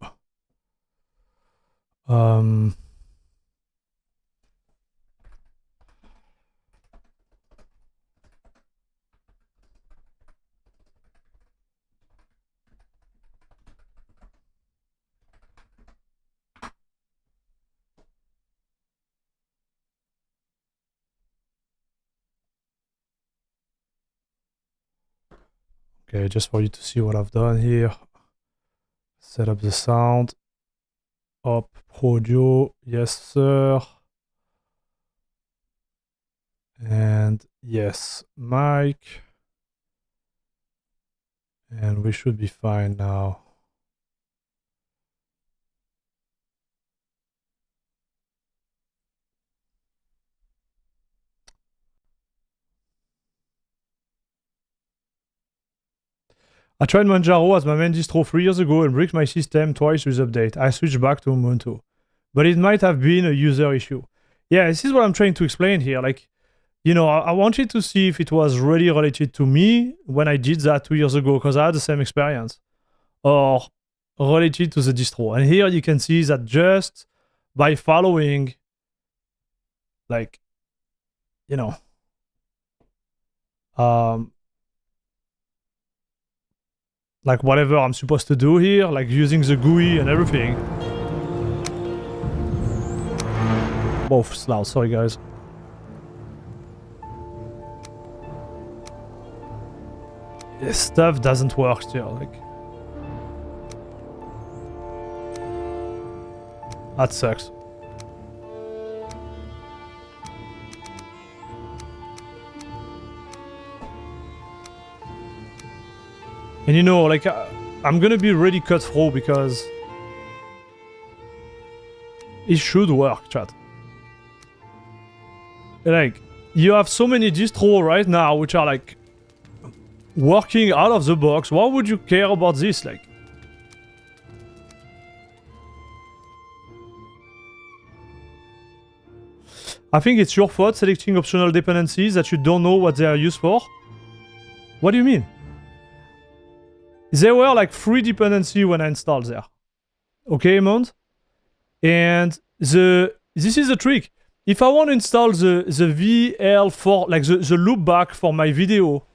Okay, just for you to see what I've done here. Set up the sound. Up, audio, yes sir. And yes, mic. And we should be fine now. I tried Manjaro as my main distro 3 years ago and bricked my system twice with update. I switched back to Ubuntu. But it might have been a user issue. Yeah, this is what I'm trying to explain here. Like, you know, I wanted to see if it was really related to me when I did that 2 years ago, because I had the same experience. Or related to the distro. And here you can see that just by following, like, you know, like whatever I'm supposed to do here, like using the GUI and everything. Both loud, sorry guys. This stuff doesn't work still, like. That sucks. And you know, like, I'm gonna be really cut through because it should work, chat. Like, you have so many distros right now which are like working out of the box. Why would you care about this? Like, I think it's your fault selecting optional dependencies that you don't know what they are used for. What do you mean? There were like 3 dependencies when I installed there. Okay, Mount? And this is the trick. If I want to install the VL4, like the loopback for my video,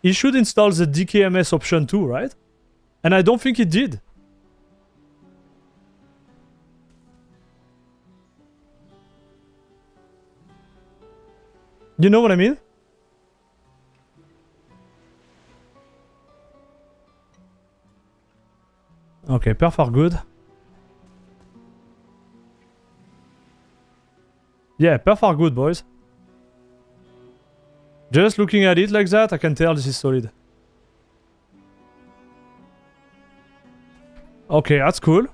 it should install the DKMS option too, right? And I don't think it did. You know what I mean? Okay, perf are good. Yeah, perf are good, boys. Just looking at it like that, I can tell this is solid. Okay, that's cool.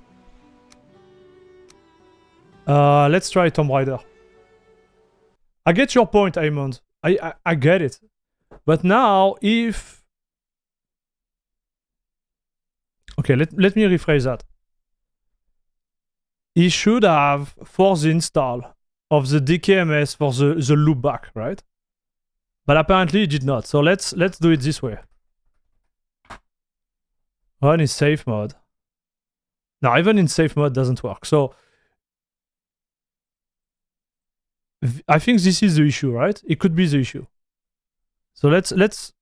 Let's try Tomb Raider. I get your point, Aymond. I get it. But now, if... Okay, let me rephrase that. He should have, for the install of the DKMS for the loopback, right? But apparently he did not. So let's do it this way. Run in safe mode. Now, even in safe mode doesn't work. So I think this is the issue, right? It could be the issue. So let's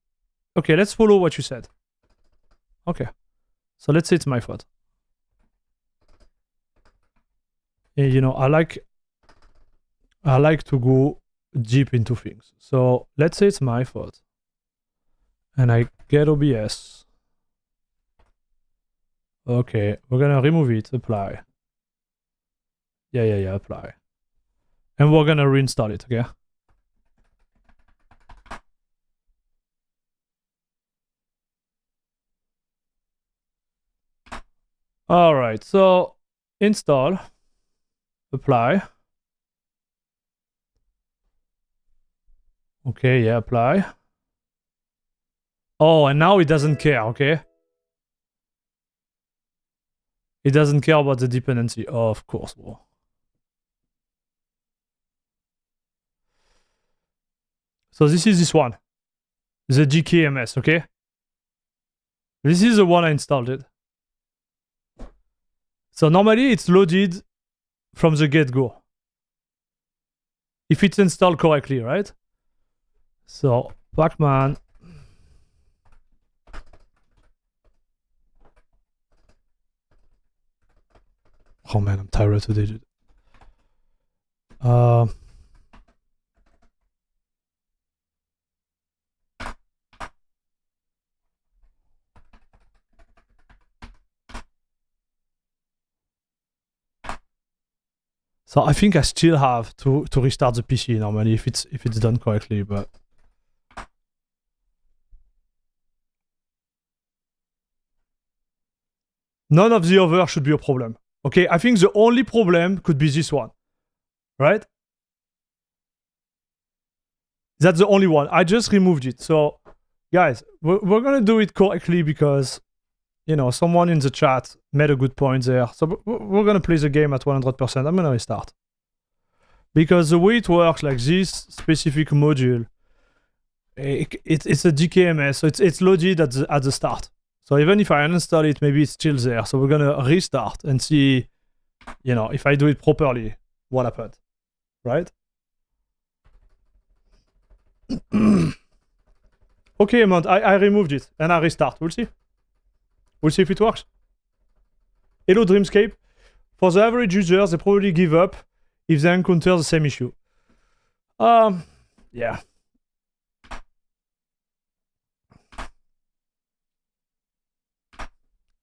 follow what you said. Okay. So let's say it's my fault. And, you know, I like to go deep into things. So let's say it's my fault. And I get OBS. Okay, we're gonna remove it, apply. Yeah, apply. And we're gonna reinstall it, okay? Alright, so install, apply. Okay, yeah, apply. Oh, and now it doesn't care, okay? It doesn't care about the dependency. Oh, of course, bro. So this is this one. The GKMS, okay? This is the one I installed it. So normally it's loaded from the get-go. If it's installed correctly, right? So, Pacman. Oh man, I'm tired today, dude. So I think I still have to restart the PC normally if it's done correctly, but none of the other should be a problem. Okay, I think the only problem could be this one, right? That's the only one. I just removed it. So, guys, we're gonna do it correctly because, you know, someone in the chat made a good point there. So we're gonna play the game at 100%. I'm gonna restart. Because the way it works, like this specific module, it's a DKMS, so it's loaded at the start. So even if I uninstall it, maybe it's still there. So we're gonna restart and see, you know, if I do it properly, what happened, right? Okay, Mount, I removed it and I restart. We'll see. We'll see if it works. Hello Dreamscape. For the average user, they probably give up if they encounter the same issue. Yeah.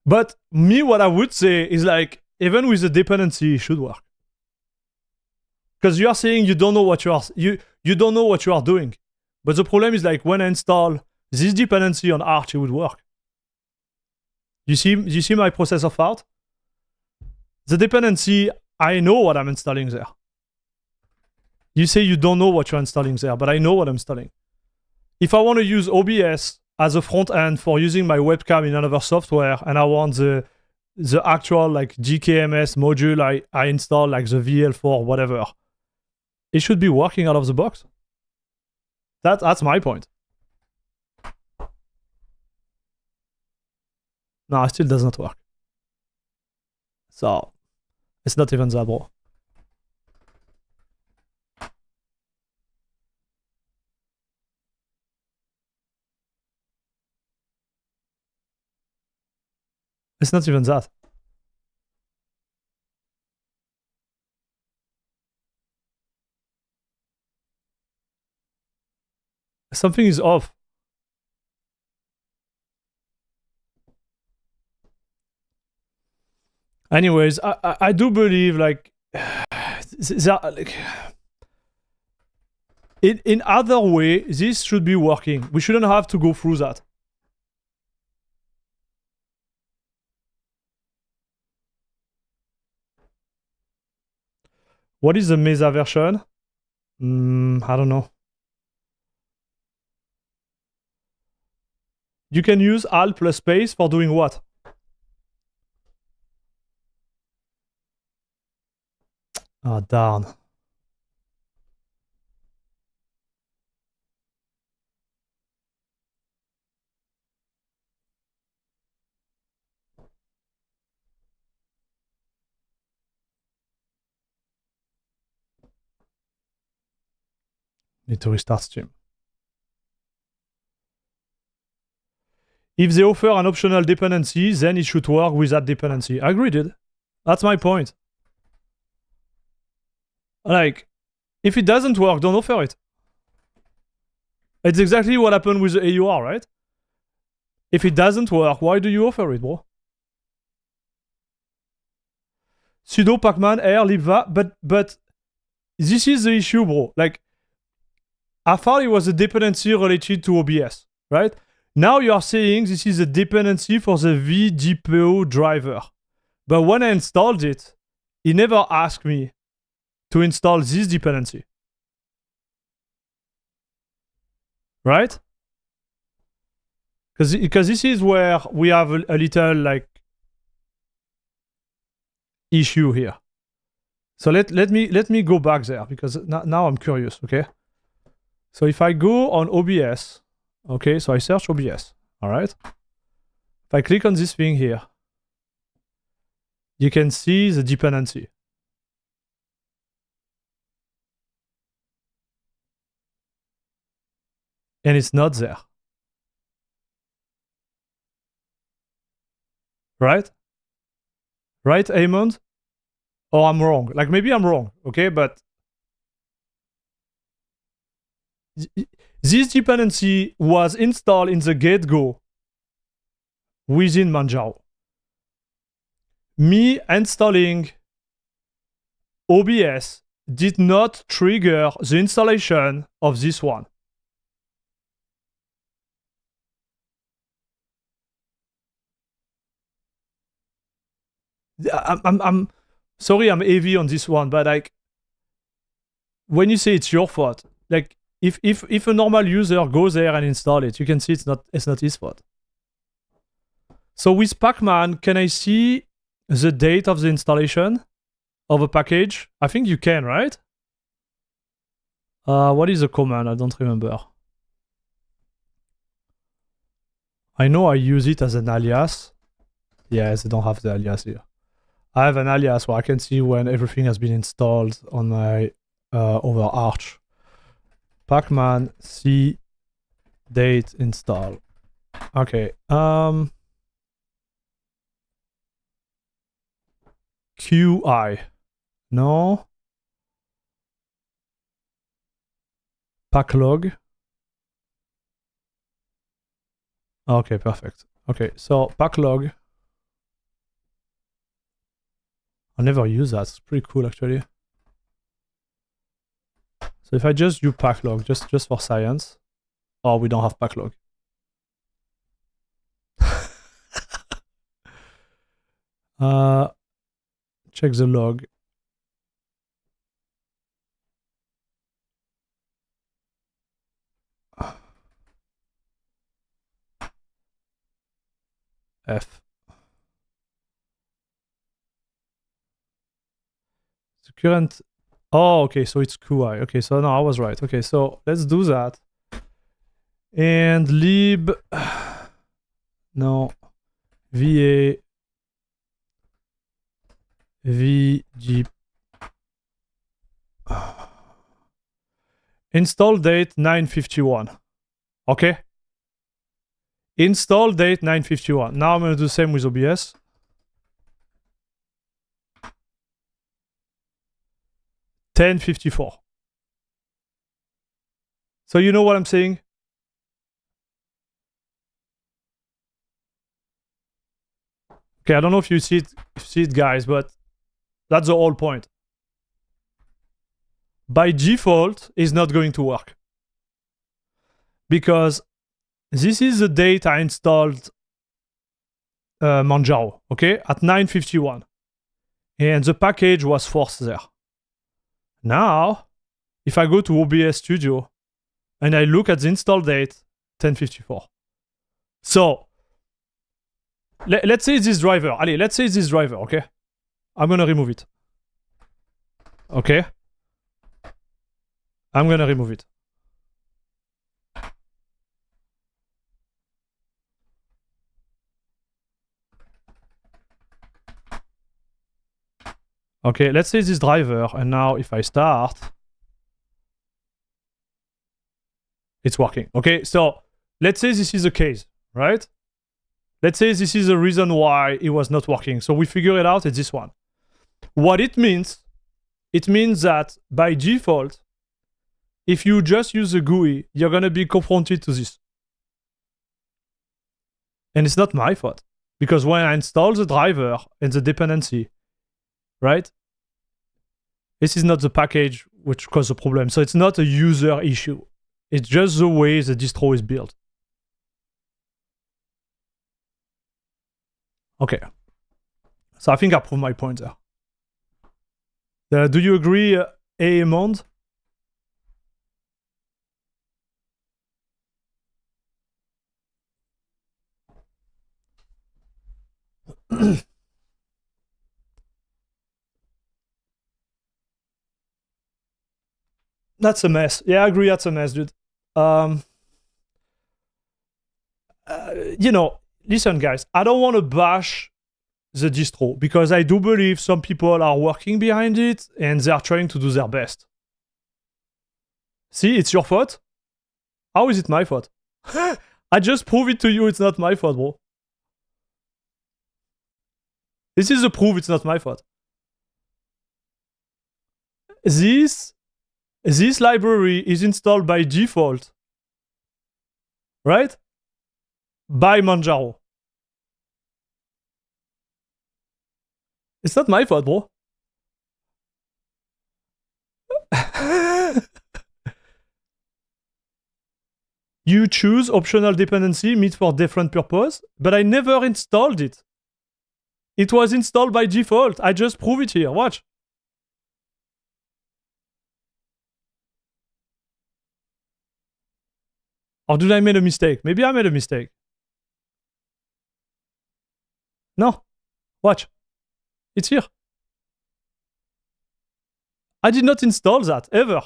But me, what I would say is like, even with the dependency, it should work. Because you are saying you don't know what you don't know what you are doing. But the problem is like when I install this dependency on Arch, it would work. You see my process of thought? The dependency, I know what I'm installing there. You say you don't know what you're installing there, but I know what I'm installing. If I want to use OBS as a front end for using my webcam in another software, and I want the actual like GKMS module I install, like the VL4, whatever, it should be working out of the box. That's my point. No, it still does not work. So, it's not even that, bro. It's not even that. Something is off. Anyways, I do believe like like in other way this should be working. We shouldn't have to go through that. What is the Mesa version? I don't know. You can use Alt plus space for doing what? Ah, darn. Need to restart stream. If they offer an optional dependency, then it should work with that dependency. I agree, dude. That's my point. Like, if it doesn't work, don't offer it. It's exactly what happened with the AUR, right? If it doesn't work, why do you offer it, bro? Sudo, pacman, air, libva, but this is the issue, bro. Like, I thought it was a dependency related to OBS, right? Now you are saying this is a dependency for the vGPO driver. But when I installed it, it never asked me to install this dependency. Right? Because this is where we have a little like issue here. So let me go back there because now I'm curious, okay? So if I go on OBS, okay, so I search OBS, all right? If I click on this thing here, you can see the dependency. And it's not there. Right? Right, Amond? Or I'm wrong. Like, maybe I'm wrong, okay? But this dependency was installed in the get-go within Manjaro. Me installing OBS did not trigger the installation of this one. I'm sorry, I'm heavy on this one, but like, when you say it's your fault, like, if a normal user goes there and install it, you can see it's not his fault. So with pacman, can I see the date of the installation of a package? I think you can, right? What is the command? I don't remember. I know I use it as an alias. Yes, I don't have the alias here. I have an alias where I can see when everything has been installed on my over Arch. Pacman C date install. Okay. QI. No. Packlog. Okay, perfect. Okay, so packlog. I never use that. It's pretty cool actually. So if I just do packlog, just for science. Oh, we don't have packlog. Check the log. F. The current. Oh, okay, so it's QI. Okay, so no, I was right. Okay, so let's do that. And lib. No. VA. VG. Install date 951. Okay. Install date 951. Now I'm going to do the same with OBS. $10.54. So you know what I'm saying? Okay, I don't know if you see it, guys, but that's the whole point. By default, it's not going to work. Because this is the date I installed Manjaro, okay, at 9:51. And the package was forced there. Now, if I go to OBS Studio and I look at the install date, 10:54. So, let's say this driver. Allez, let's say this driver, okay? I'm gonna remove it. Okay? I'm gonna remove it. Okay, let's say this driver, and now if I start, it's working. Okay, so let's say this is the case, right? Let's say this is the reason why it was not working. So we figure it out, it's this one. What it means that by default, if you just use the GUI, you're gonna be confronted to this. And it's not my fault. Because when I install the driver and the dependency, right? This is not the package which caused the problem. So it's not a user issue. It's just the way the distro is built. Okay. So I think I proved my point there. Do you agree, Amond? That's a mess. Yeah, I agree. That's a mess, dude. You know, listen, guys. I don't want to bash the distro because I do believe some people are working behind it and they are trying to do their best. See, it's your fault. How is it my fault? I just prove it to you. It's not my fault, bro. This is the proof. It's not my fault. This library is installed by default, right? By Manjaro. It's not my fault, bro. You choose optional dependency meet for different purpose, but I never installed it. It was installed by default. I just prove it here. Watch. Or did I make a mistake? Maybe I made a mistake. No. Watch. It's here. I did not install that, ever.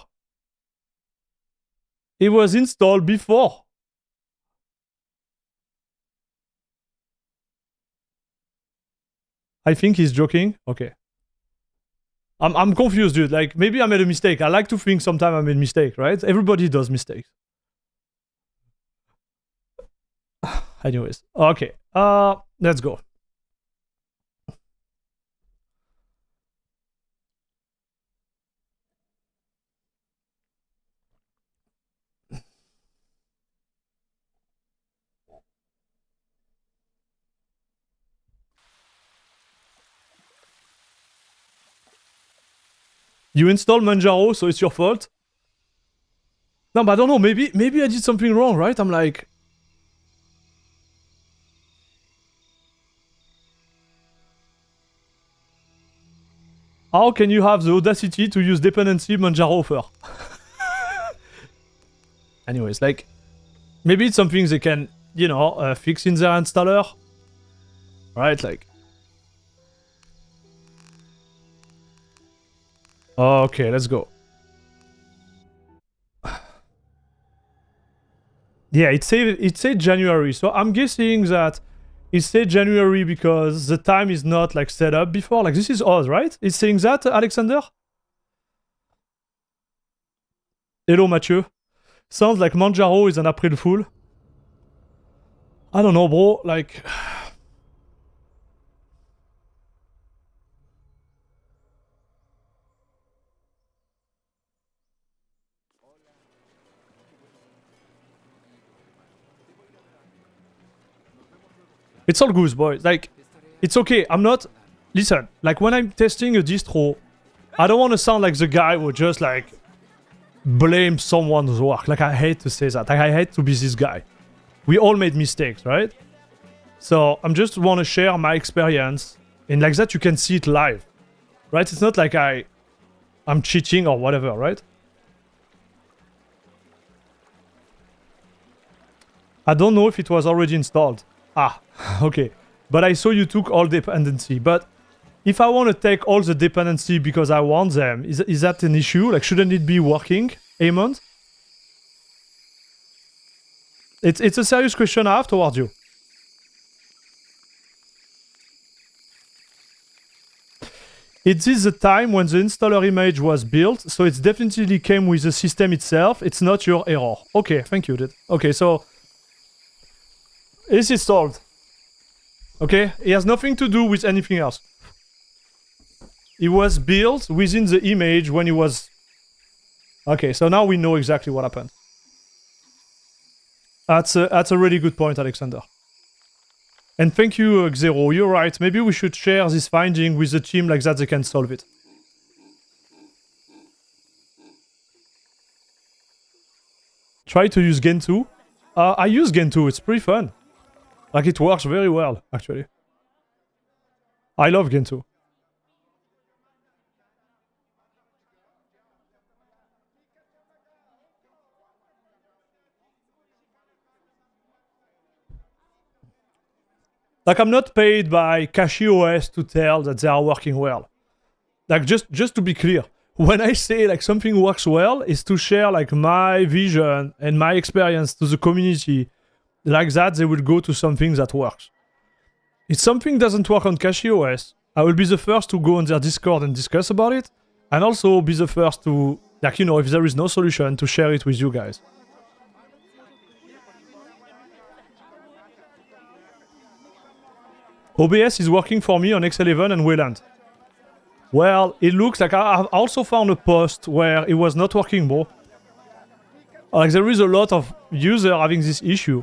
It was installed before. I think he's joking. Okay. I'm confused, dude. Like, maybe I made a mistake. I like to think sometimes I made a mistake, right? Everybody does mistakes. Anyways. Okay. Let's go. You installed Manjaro, so it's your fault. No, but I don't know. Maybe I did something wrong, right? I'm like, how can you have the audacity to use dependency Manjaro offer? Anyways, like, maybe it's something they can, you know, fix in their installer. Right, like. Okay, let's go. Yeah, it said January, so I'm guessing that it said January because the time is not like set up before. Like this is odd, right? It's saying that, Alexander? Hello, Mathieu. Sounds like Manjaro is an April Fool. I don't know, bro. Like. It's all good, boys. Like, it's okay. I'm not... Listen, like when I'm testing a distro, I don't want to sound like the guy who just like blame someone's work. Like, I hate to say that. Like, I hate to be this guy. We all made mistakes, right? So I'm just want to share my experience, and like that you can see it live, right? It's not like I'm cheating or whatever, right? I don't know if it was already installed. Ah, okay. But I saw you took all dependency. But if I want to take all the dependency because I want them, is that an issue? Like, shouldn't it be working, Amon? It's a serious question I have towards you. It is the time when the installer image was built, so it definitely came with the system itself. It's not your error. Okay, thank you, dude. Okay, so it's installed. Okay, it has nothing to do with anything else. It was built within the image when it was... Okay, so now we know exactly what happened. That's a really good point, Alexander. And thank you, Xero. You're right. Maybe we should share this finding with the team, like that they can solve it. Try to use Gentoo. I use Gentoo. It's pretty fun. Like, it works very well, actually. I love Gentoo. Like, I'm not paid by CachyOS to tell that they are working well. Like, just to be clear, when I say like something works well, is to share like my vision and my experience to the community. Like that, they will go to something that works. If something doesn't work on CachyOS, I will be the first to go on their Discord and discuss about it, and also be the first to, like, you know, if there is no solution, to share it with you guys. OBS is working for me on X11 and Wayland. Well, it looks like I also found a post where it was not working, bro. Like, there is a lot of users having this issue.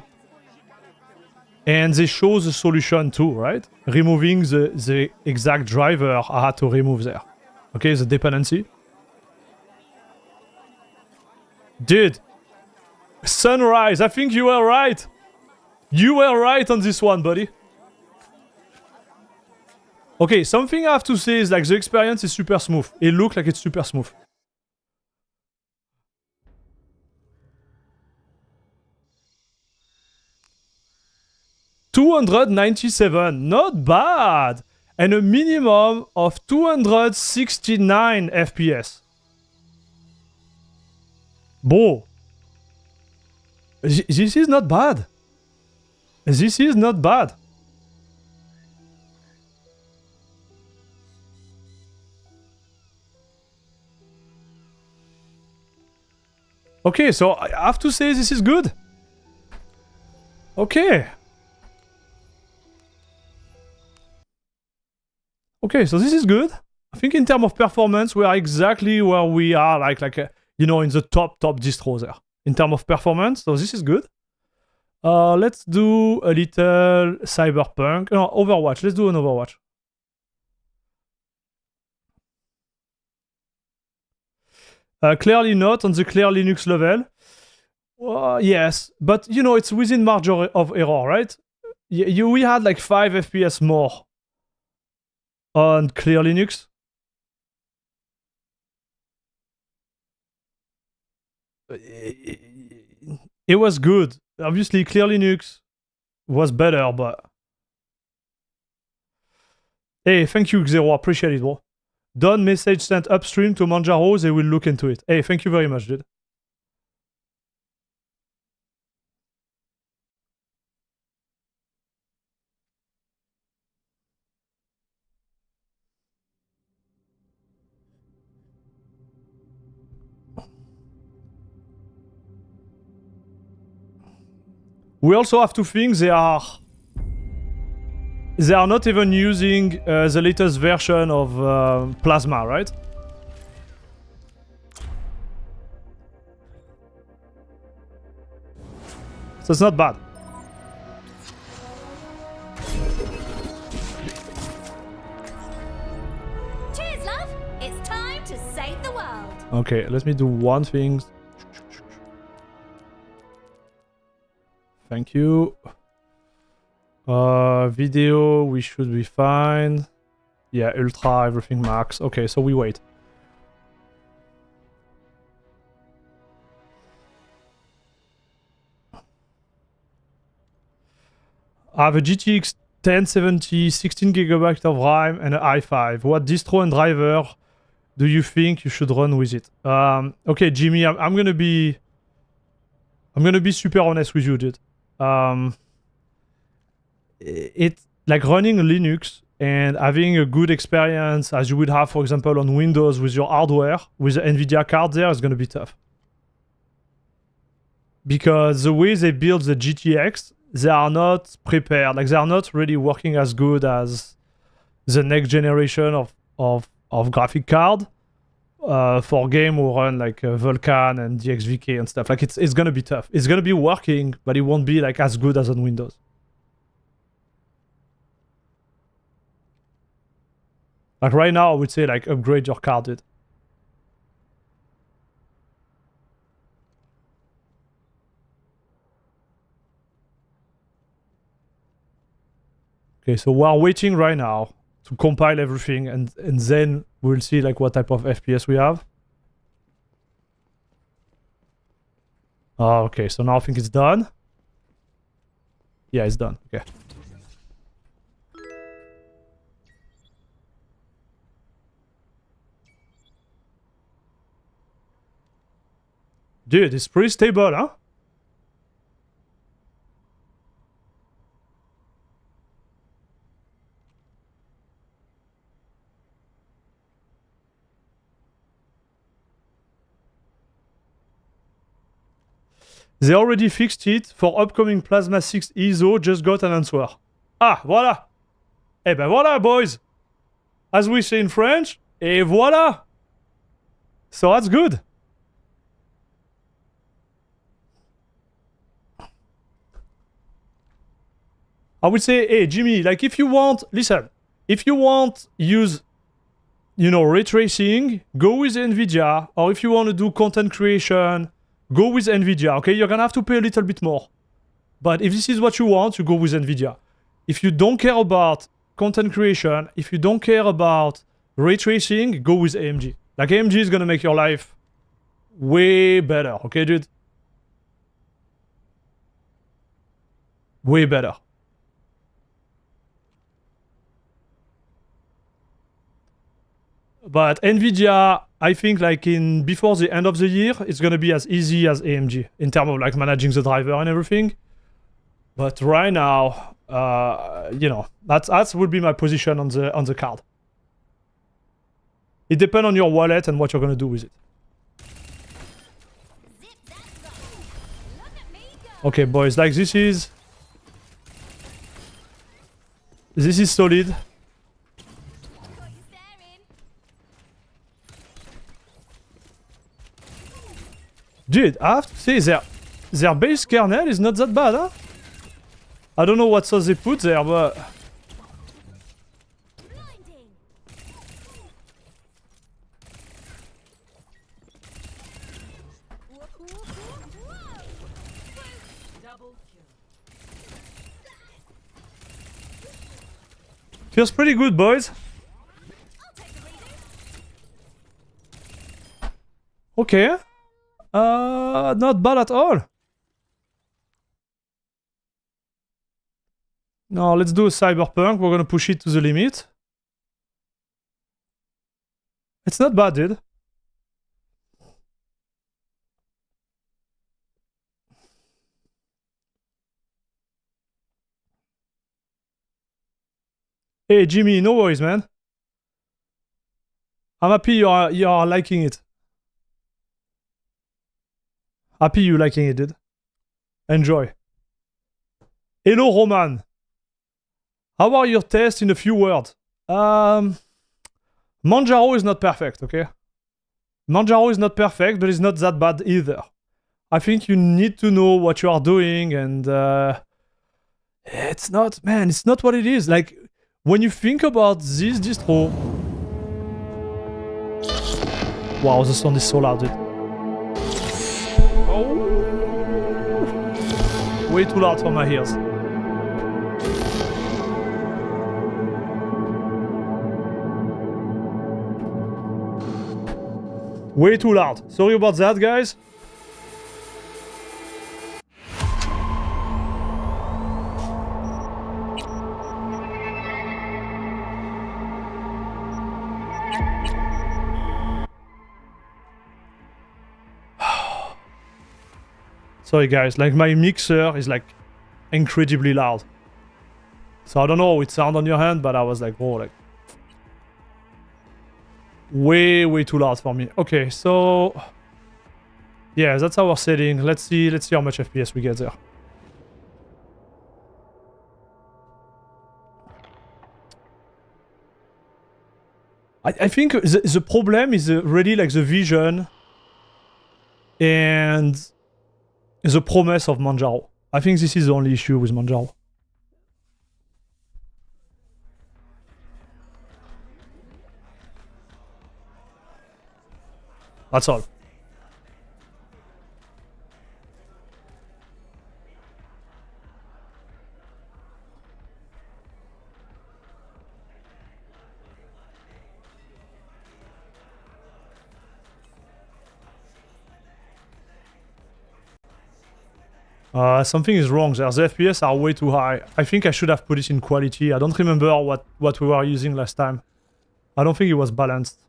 And they show the solution too, right? Removing the exact driver I had to remove there. Okay, the dependency. Dude, Sunrise, I think you were right. You were right on this one, buddy. Okay, something I have to say is like the experience is super smooth. It looks like it's super smooth. $297, not bad, and a minimum of 269 FPS. Bro, this is not bad. This is not bad. Okay, so I have to say this is good. Okay. Okay, so this is good. I think in terms of performance, we are exactly where we are, like you know, in the top distro there. In terms of performance, so this is good. Let's do a little Cyberpunk. No, Overwatch. Let's do an Overwatch. Clearly not on the clear Linux level. Yes, but you know, it's within margin of error, right? We had like 5 FPS more on clear Linux. It was good. Obviously, clear Linux was better, but... Hey, thank you, Xero. Appreciate it, bro. Done message sent upstream to Manjaro. They will look into it. Hey, thank you very much, dude. We also have to think they are not even using the latest version of Plasma, right? So it's not bad. Cheers, love! It's time to save the world. Okay, let me do one thing. Thank you. Video, we should be fine. Yeah, ultra, everything max. Okay, so we wait. I have a GTX 1070, 16GB of RAM and an i5. What distro and driver do you think you should run with it? Okay, Jimmy, I'm gonna be super honest with you, dude. It's like running Linux and having a good experience as you would have, for example, on Windows with your hardware, with the NVIDIA card there is gonna be tough. Because the way they build the GTX, they are not prepared. Like, they are not really working as good as the next generation of graphic card. For game will run like Vulkan and DXVK and stuff. Like, it's gonna be tough. It's gonna be working, but it won't be like as good as on Windows. Like right now, I would say like upgrade your card, dude. Okay, so we're waiting right now to compile everything, and then we'll see like what type of FPS we have. Oh, okay, so now I think it's done. Yeah, it's done. Okay. Dude, it's pretty stable, huh? They already fixed it for upcoming Plasma 6 ISO, just got an answer. Ah, voilà! Eh ben voilà, boys! As we say in French, et voilà! So that's good. I would say, hey, Jimmy, like if you want, listen, if you want use, you know, ray tracing, go with NVIDIA, or if you want to do content creation, go with NVIDIA, okay? You're gonna have to pay a little bit more. But if this is what you want, you go with NVIDIA. If you don't care about content creation, if you don't care about ray tracing, go with AMG. Like, AMG is gonna make your life way better, okay, dude? Way better. But NVIDIA, I think like before the end of the year, it's gonna be as easy as AMG in terms of like managing the driver and everything. But right now, you know, that would be my position on the card. It depends on your wallet and what you're gonna do with it. Okay, boys, like this is solid. Dude, I have to say their base kernel is not that bad, huh? I don't know what sauce they put there, but Feels pretty good, boys. Okay. Not bad at all. No, let's do a cyberpunk. We're gonna push it to the limit. It's not bad, dude. Hey, Jimmy, no worries, man. I'm happy you are liking it. Happy you liking it, dude. Enjoy. Hello, Roman. How are your tests in a few words? Manjaro is not perfect, okay? Manjaro is not perfect, but it's not that bad either. I think you need to know what you are doing, and it's not, man, it's not what it is. Like, when you think about this distro... Wow, the sound is so loud, dude. Oh. Way too loud for my ears. Way too loud. Sorry about that, guys. Sorry, guys. Like, my mixer is, like, incredibly loud. So I don't know how it sounds on your hand, but I was like, oh, like... way too loud for me. Okay, so... yeah, that's our setting. Let's see how much FPS we get there. I think the problem is really like the vision and the promise of Manjaro. I think this is the only issue with Manjaro. That's all. Something is wrong there. The FPS are way too high. I think I should have put it in quality. I don't remember what we were using last time. I don't think it was balanced.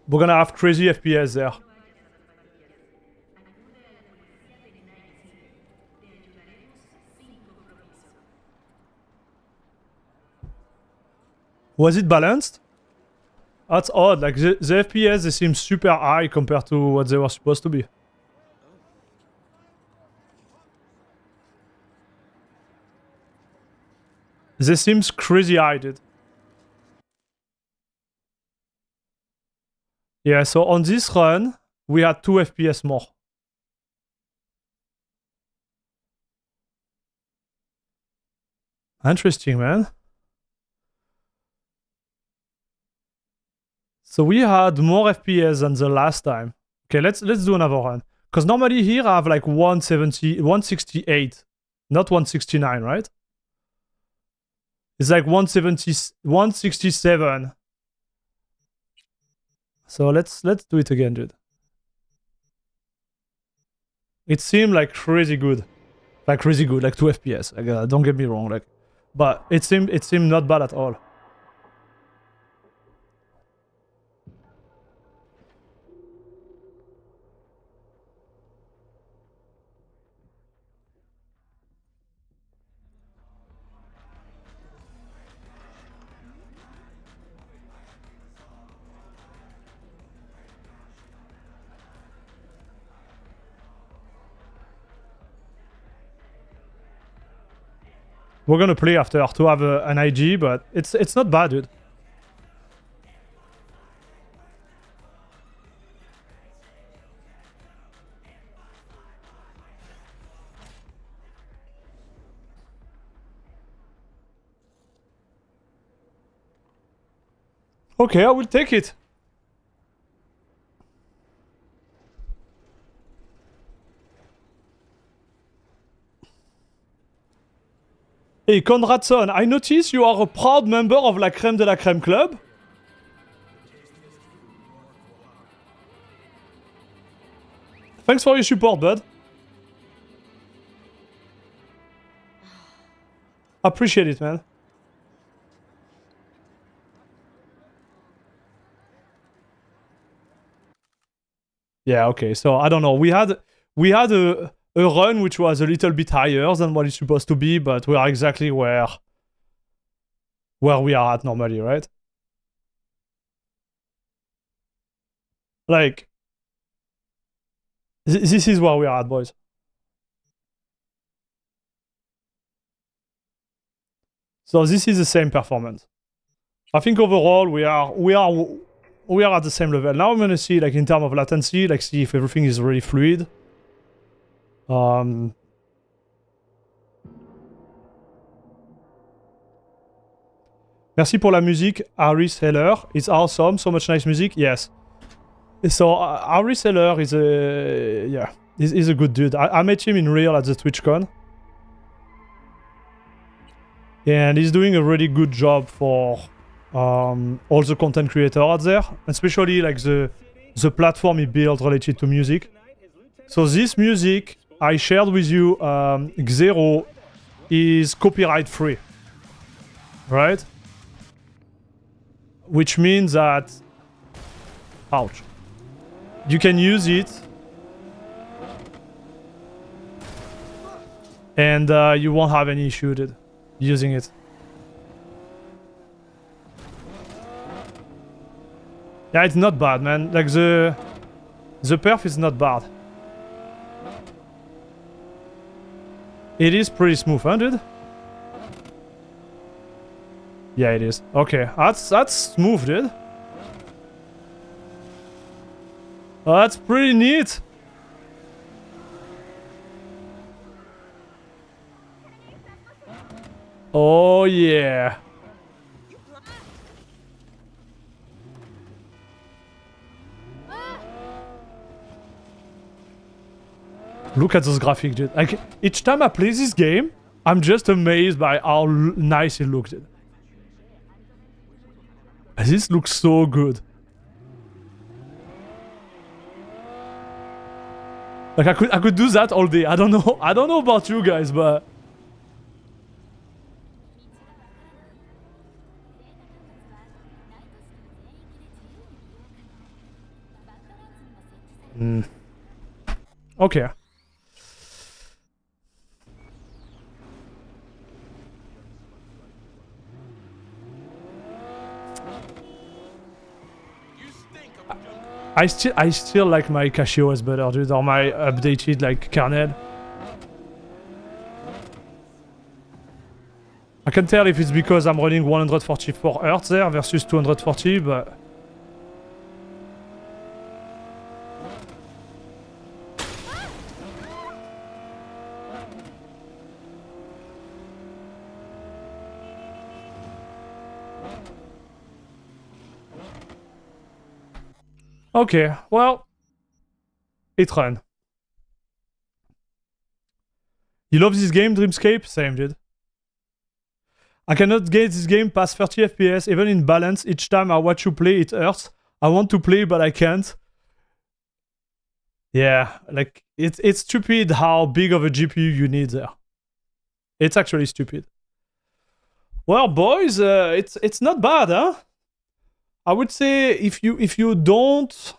We're gonna have crazy FPS there. Was it balanced? That's odd. Like the FPS, they seem super high compared to what they were supposed to be. They seems crazy high, dude. Yeah, so on this run, we had 2 FPS more. Interesting, man. So we had more FPS than the last time. Okay, let's do another run. Because normally here I have like 168, not 169, right? It's like 167. So let's do it again, dude. It seemed like crazy good. Like crazy good, like 2 FPS. Like, don't get me wrong, like, but it seemed not bad at all. We're gonna play after to have an IG, but it's not bad, dude. Okay, I will take it. Hey, Conradson, I notice you are a proud member of La Crème de la Crème Club. Thanks for your support, bud. Appreciate it, man. Yeah, okay. So I don't know. We had a run which was a little bit higher than what it's supposed to be, but we are exactly where we are at normally, right? Like this is where we are at, boys. So this is the same performance. I think overall we are at the same level. Now I'm gonna see, like, in terms of latency, like, see if everything is really fluid. Merci pour la musique, Harris Heller. It's awesome, so much nice music. Yes. So Harris Heller is he's a good dude. I met him in real at the TwitchCon. And he's doing a really good job for all the content creators out there, especially like the platform he built related to music. So this music I shared with you, Xero, is copyright free, right? Which means that, ouch, you can use it and you won't have any issue with it, using it. Yeah, it's not bad, man. Like the perf is not bad. It is pretty smooth, huh, dude? Yeah, it is. Okay, that's smooth, dude. Oh, that's pretty neat. Oh yeah. Look at those graphics, dude. Like, each time I play this game, I'm just amazed by how nice it looks, dude. This looks so good. Like, I could do that all day. I don't know about you guys, but okay. I still like my CachyOS better, dude, or my updated, like, kernel. I can tell if it's because I'm running 144 Hz there versus 240, but okay, well, it ran. You love this game, Dreamscape? Same, dude. I cannot get this game past 30 FPS, even in balance. Each time I watch you play, it hurts. I want to play, but I can't. Yeah, like, it's stupid how big of a GPU you need there. It's actually stupid. Well, boys, it's not bad, huh? I would say if you don't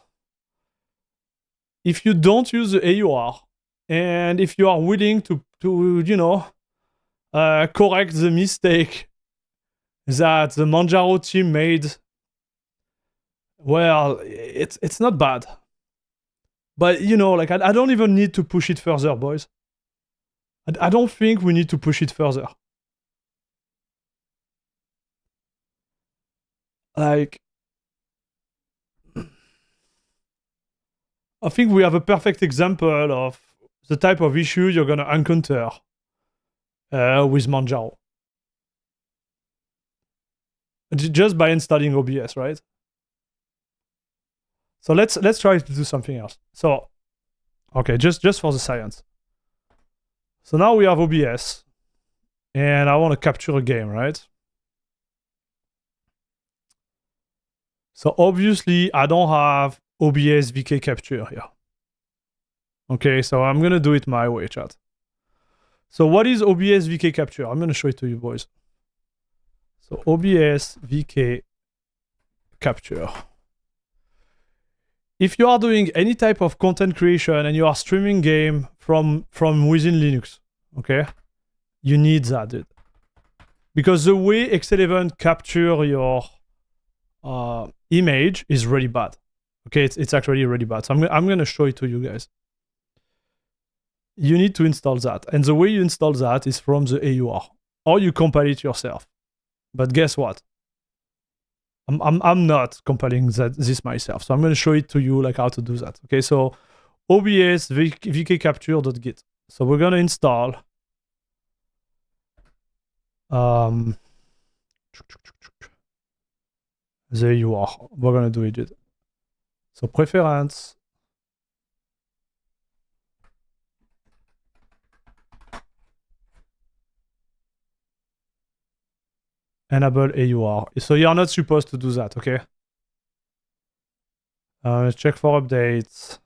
use the AUR, and if you are willing to you know, correct the mistake that the Manjaro team made, well, it's not bad. But, you know, like, I don't even need to push it further, boys. I don't think we need to push it further. Like, I think we have a perfect example of the type of issue you're gonna encounter with Manjaro. Just by installing OBS, right? So let's try to do something else. So, okay, just for the science. So now we have OBS. and I want to capture a game, right? So obviously I don't have OBS VK capture here. Okay, so I'm gonna do it my way, chat. So what is OBS VK capture? I'm gonna show it to you, boys. So OBS VK capture. If you are doing any type of content creation and you are streaming game from within Linux, okay, you need that, dude. Because the way X11 capture your image is really bad. Okay, it's actually really bad. So I'm gonna show it to you guys. You need to install that, and the way you install that is from the AUR, or you compile it yourself. But guess what? I'm not compiling this myself, so I'm gonna show it to you like how to do that. Okay, so OBS vkcapture.git. So we're gonna install there you are. We're gonna do it. So preference. Enable AUR. So you're not supposed to do that, okay? Check for updates.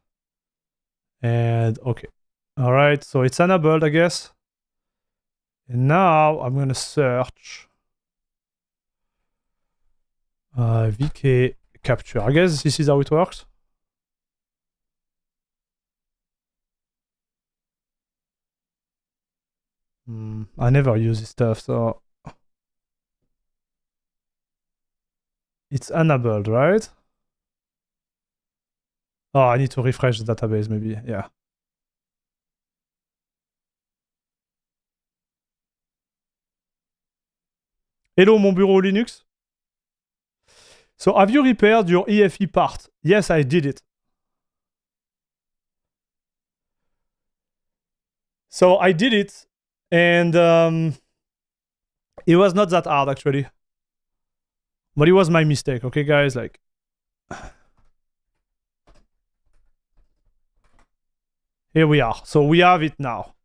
And okay. All right, so it's enabled, I guess. And now I'm gonna search VK capture. I guess this is how it works. I never use this stuff, so it's enabled, right? Oh, I need to refresh the database, maybe. Yeah. Hello, mon bureau Linux. So have you repaired your EFE part? Yes, I did it. So I did it, and it was not that hard actually. But it was my mistake, okay, guys? Like, here we are. So we have it now.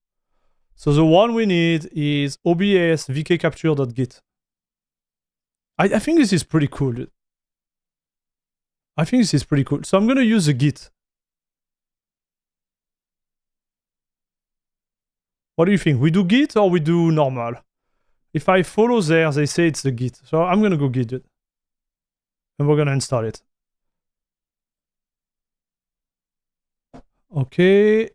So the one we need is OBS vkcapture.git. I think this is pretty cool, dude. I think this is pretty cool. So I'm gonna use the Git. What do you think? We do Git or we do normal? If I follow there, they say it's the Git. So I'm gonna go Git it. And we're gonna install it. Okay.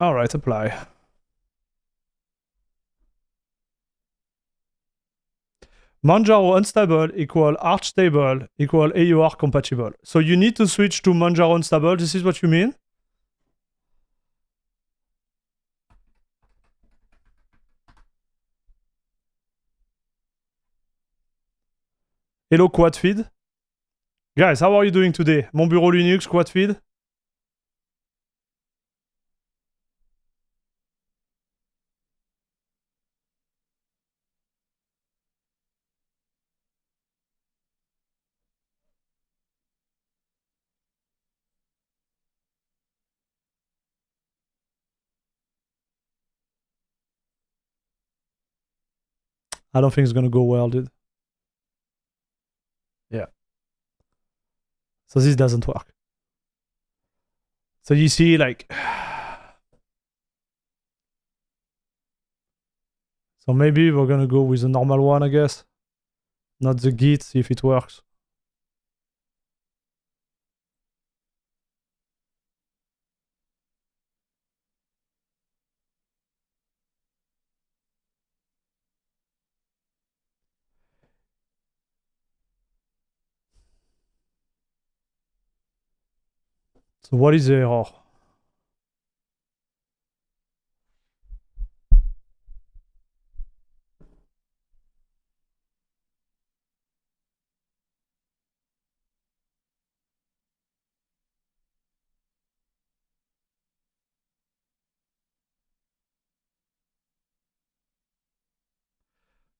Alright, apply. Manjaro unstable equal Arch stable equal AUR compatible. So you need to switch to Manjaro unstable. This is what you mean? Hello, quad feed. Guys, how are you doing today? Mon bureau Linux, quad feed. I don't think it's gonna go well, dude. Yeah. So this doesn't work. So you see, like... So maybe we're gonna go with the normal one, I guess. Not the Git, see if it works. So what is the error?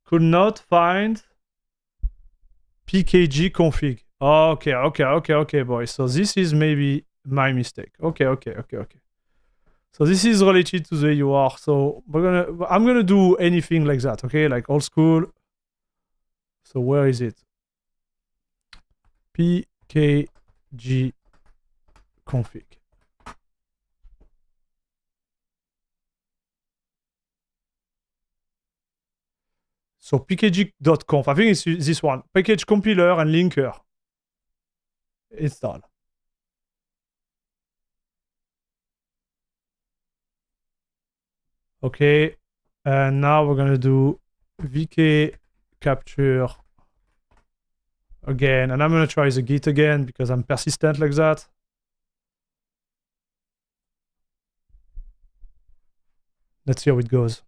Could not find pkg config. Okay, boys. So this is maybe my mistake. Okay. So this is related to the UR. So I'm gonna do anything like that, okay? Like old school. So where is it? pkg config. So pkg.conf. I think it's this one. Package compiler and linker. Install. Okay. And now we're gonna do vk capture again. And I'm gonna try the git again because I'm persistent like that. Let's see how it goes.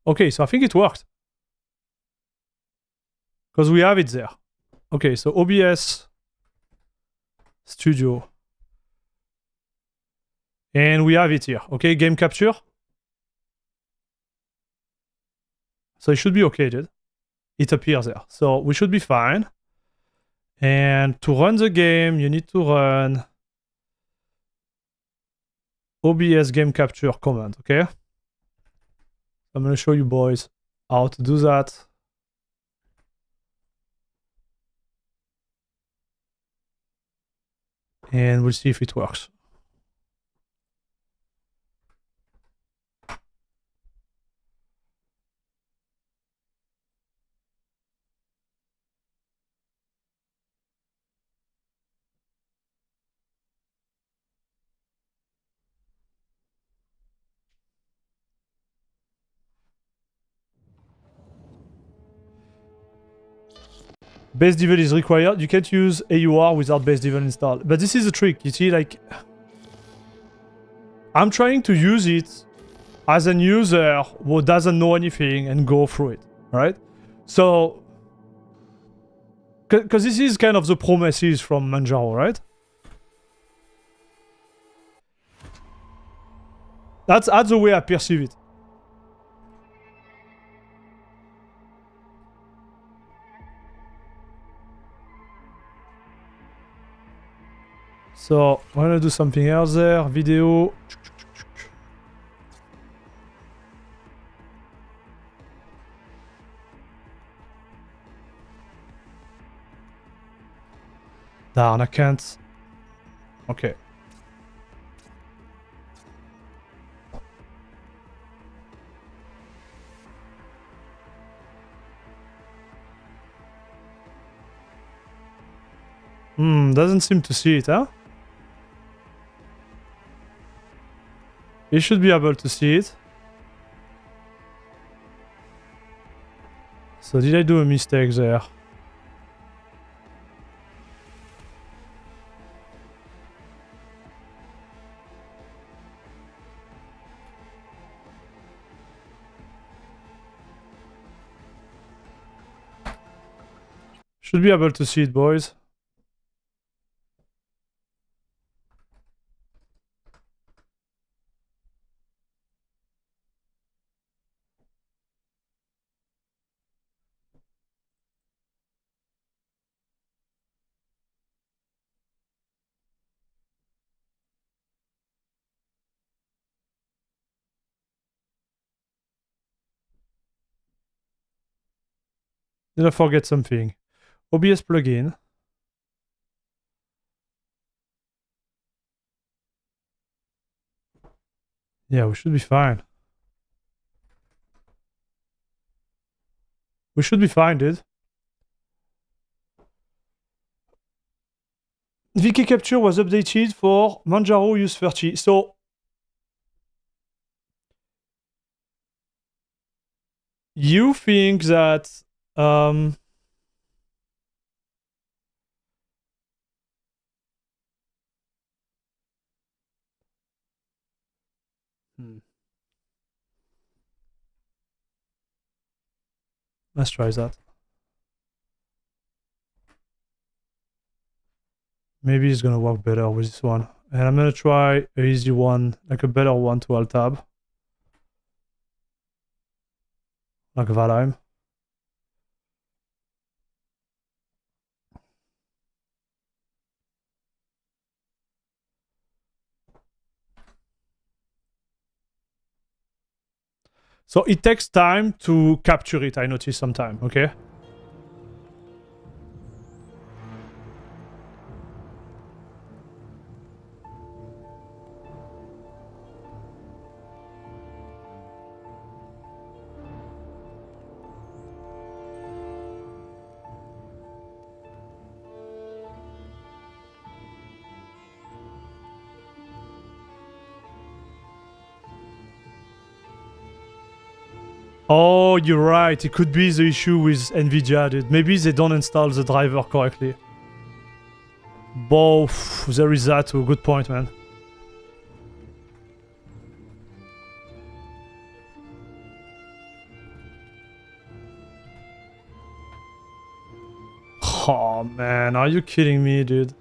Okay, so I think it worked. Because we have it there. Okay, so OBS Studio. And we have it here. Okay, game capture. So it should be okay, dude. It appears there. So we should be fine. And to run the game, you need to run OBS game capture command, okay? I'm going to show you boys how to do that. And we'll see if it works. Base devel is required. You can't use AUR without base devel installed. But this is a trick. You see, like, I'm trying to use it as an user who doesn't know anything and go through it, right? So, because this is kind of the promises from Manjaro, right? That's the way I perceive it. So, I'm gonna do something else there. Video. Darn, I can't. Okay. Doesn't seem to see it, huh? You should be able to see it. So did I do a mistake there? Should be able to see it, boys. Did I forget something? OBS plugin. Yeah, we should be fine. We should be fine, dude. VK capture was updated for Manjaro use 30. So you think that let's try that. Maybe it's gonna work better with this one. And I'm gonna try an easy one, like a better one to alt tab. Like Valheim. So it takes time to capture it, I notice sometimes, okay? Oh, you're right. It could be the issue with NVIDIA, dude. Maybe they don't install the driver correctly. Both. There is that too. Good point, man. Oh, man. Are you kidding me, dude?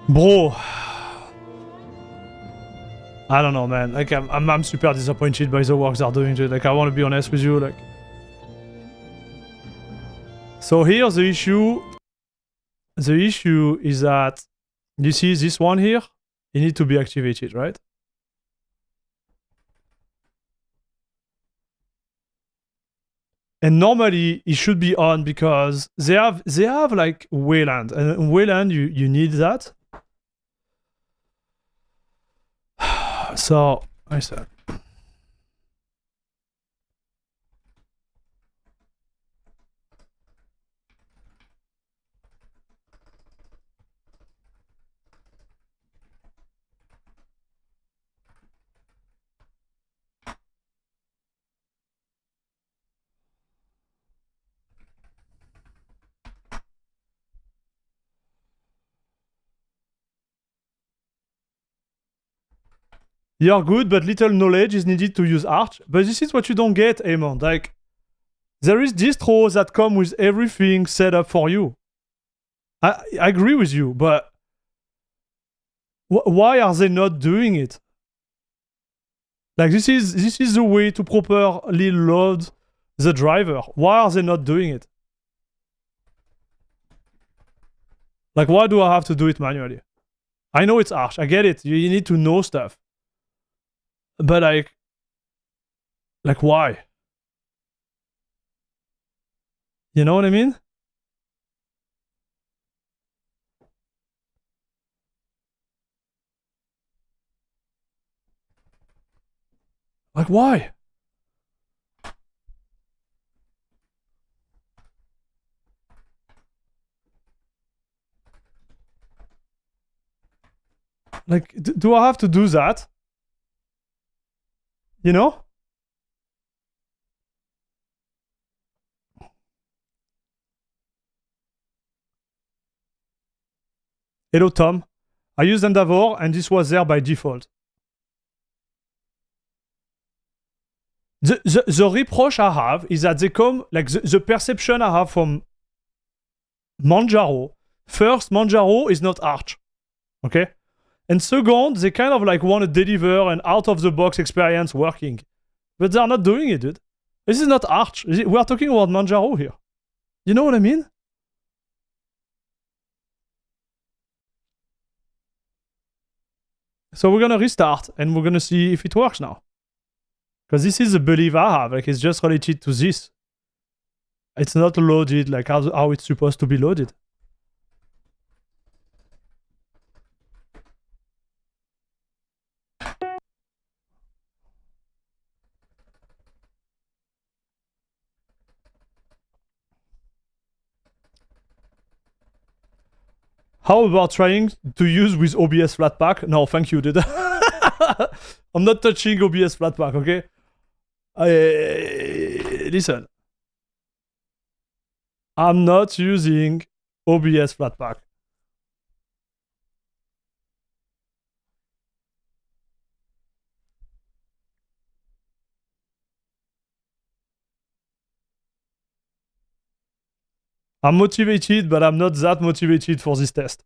Bro. I don't know, man. Like, I'm super disappointed by the work they're doing, dude. Like, I want to be honest with you, like... So here's the issue. The issue is that... You see this one here? It needs to be activated, right? And normally it should be on because they have like Wayland, and in Wayland you need that. So I said, you're good, but little knowledge is needed to use Arch. But this is what you don't get, Amon. Like, there is distros that come with everything set up for you. I agree with you, but why are they not doing it? Like, this is the way to properly load the driver. Why are they not doing it? Like, why do I have to do it manually? I know it's Arch. I get it. You need to know stuff. But like why? You know what I mean? Like why? Like, do I have to do that? You know? Hello, Tom. I used Endeavor, and this was there by default. The reproach I have is that they come, like, the perception I have from Manjaro. First, Manjaro is not Arch. Okay? And second, they kind of like want to deliver an out-of-the-box experience working. But they're not doing it, dude. This is not Arch. We are talking about Manjaro here. You know what I mean? So we're gonna restart and we're gonna see if it works now. Because this is a belief I have, like it's just related to this. It's not loaded like how it's supposed to be loaded. How about trying to use with OBS Flatpak? No, thank you, dude. I'm not touching OBS Flatpak, okay? Listen. I'm not using OBS Flatpak. I'm motivated, but I'm not that motivated for this test.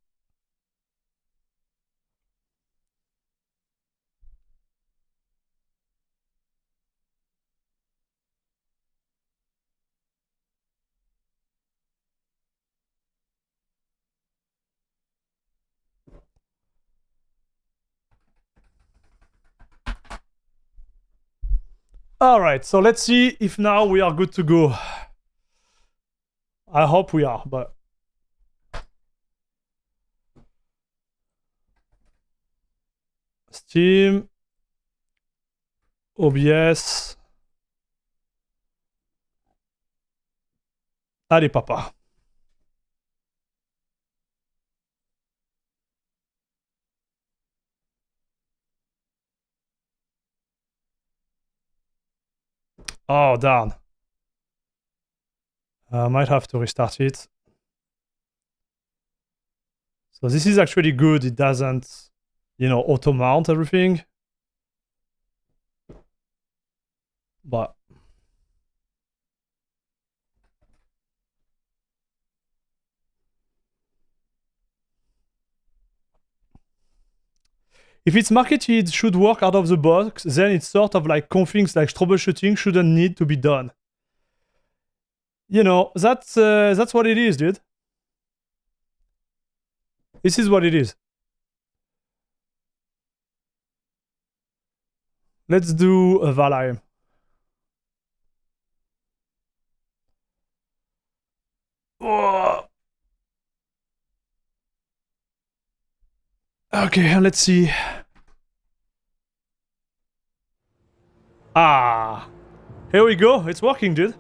All right, so let's see if now we are good to go. I hope we are, but Steam, OBS. Allez, papa. Oh, darn. I might have to restart it. So this is actually good. It doesn't, you know, auto-mount everything. But if it's marketed should work out of the box, then it's sort of like things like troubleshooting shouldn't need to be done. You know, that's what it is, dude. This is what it is. Let's do a Valheim. Oh. Okay, let's see. Ah, here we go. It's working, dude.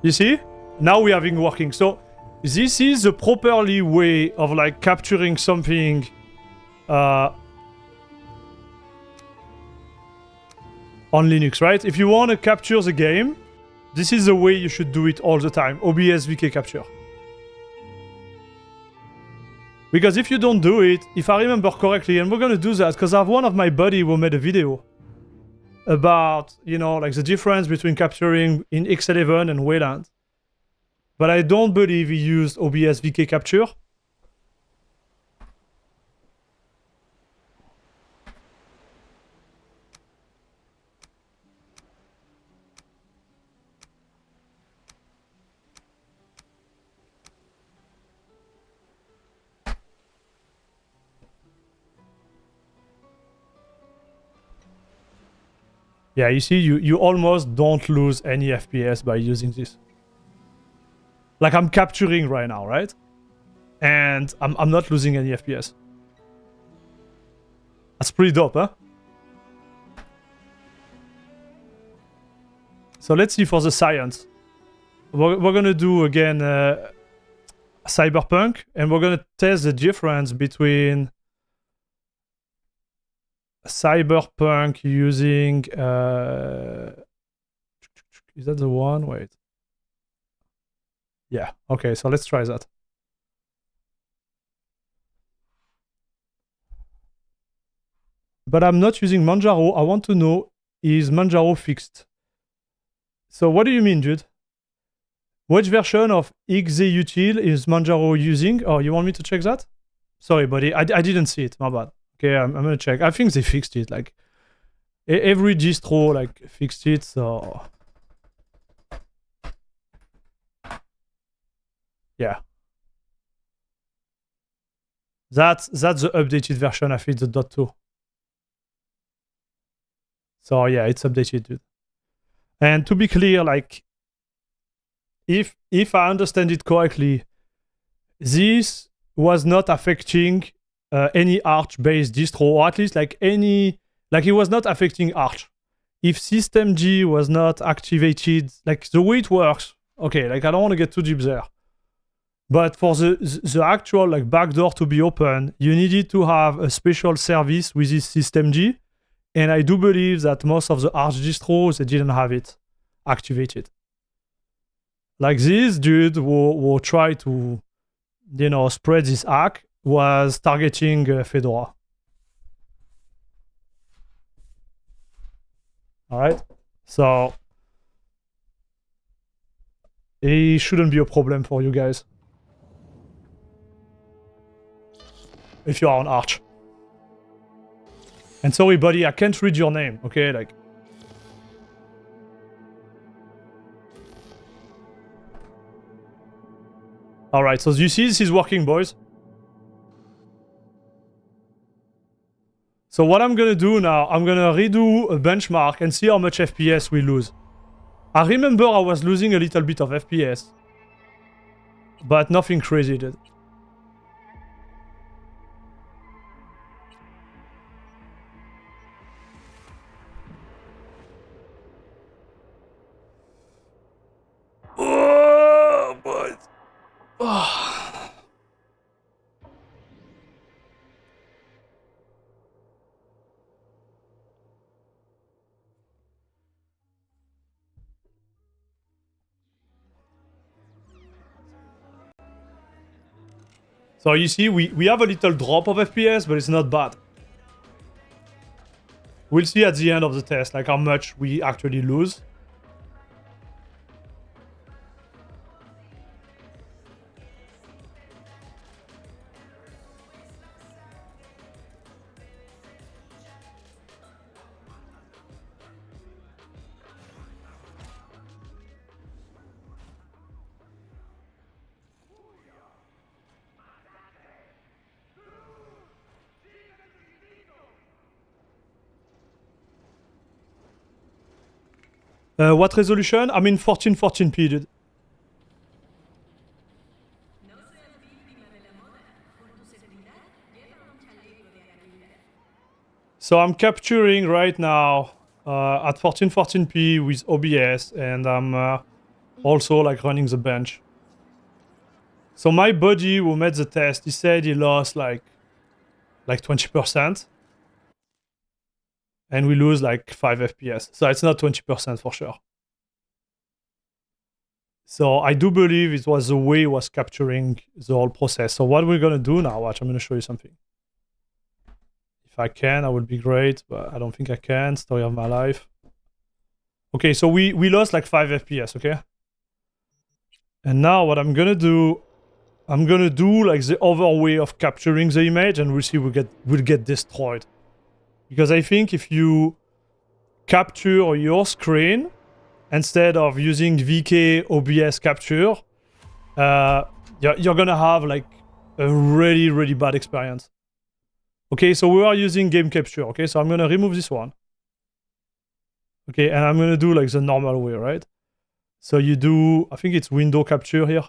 You see? Now we have it working. So this is the properly way of like capturing something on Linux, right? If you want to capture the game, this is the way you should do it all the time. OBS VK capture. Because if you don't do it, if I remember correctly, and we're gonna do that because I have one of my buddy who made a video about, you know, like the difference between capturing in X11 and Wayland. But I don't believe he used OBS VK capture. Yeah, you see, you almost don't lose any FPS by using this. Like I'm capturing right now, right? And I'm not losing any FPS. That's pretty dope, huh? So let's see for the science. We're gonna do again Cyberpunk, and we're gonna test the difference between Cyberpunk using is that the one? Wait. Yeah, okay, so let's try that. But I'm not using Manjaro. I want to know, is Manjaro fixed? So what do you mean, dude? Which version of XZutil is Manjaro using? Oh, you want me to check that? Sorry, buddy, I didn't see it, my bad. Okay, I'm gonna check. I think they fixed it, like every distro like fixed it, so yeah. That's the updated version. I think the .2. So yeah, it's updated, dude. And to be clear, like if I understand it correctly, this was not affecting any Arch-based distro, or at least like any, like it was not affecting Arch. If systemd was not activated, like the way it works, okay, like I don't want to get too deep there. But for the actual like backdoor to be open, you needed to have a special service with this systemd. And I do believe that most of the Arch distros, they didn't have it activated. Like this dude who tried to, you know, spread this hack was targeting Fedora. All right. So it shouldn't be a problem for you guys. If you are on Arch. And sorry, buddy, I can't read your name, okay? Like, Alright, so you see this is working, boys. So what I'm gonna do now, I'm gonna redo a benchmark and see how much FPS we lose. I remember I was losing a little bit of FPS. But nothing crazy, dude. Oh, boy. Oh. So you see, we have a little drop of FPS, but it's not bad. We'll see at the end of the test, like how much we actually lose. What resolution? I mean 1440p, dude. So I'm capturing right now at 1440p with OBS, and I'm also like running the bench. So my buddy who made the test, he said he lost like 20%. And we lose like 5 FPS. So it's not 20% for sure. So I do believe it was the way it was capturing the whole process. So what we're gonna do now, watch, I'm gonna show you something. If I can, I would be great, but I don't think I can. Story of my life. Okay, so we lost like 5 FPS, okay? And now what I'm gonna do, I'm gonna do like the other way of capturing the image, and we'll see we'll get destroyed. Because I think if you capture your screen instead of using VK OBS capture, you're gonna have like a really, really bad experience. Okay, so we are using game capture. Okay, so I'm gonna remove this one. Okay, and I'm gonna do like the normal way, right? So you do, I think it's window capture here.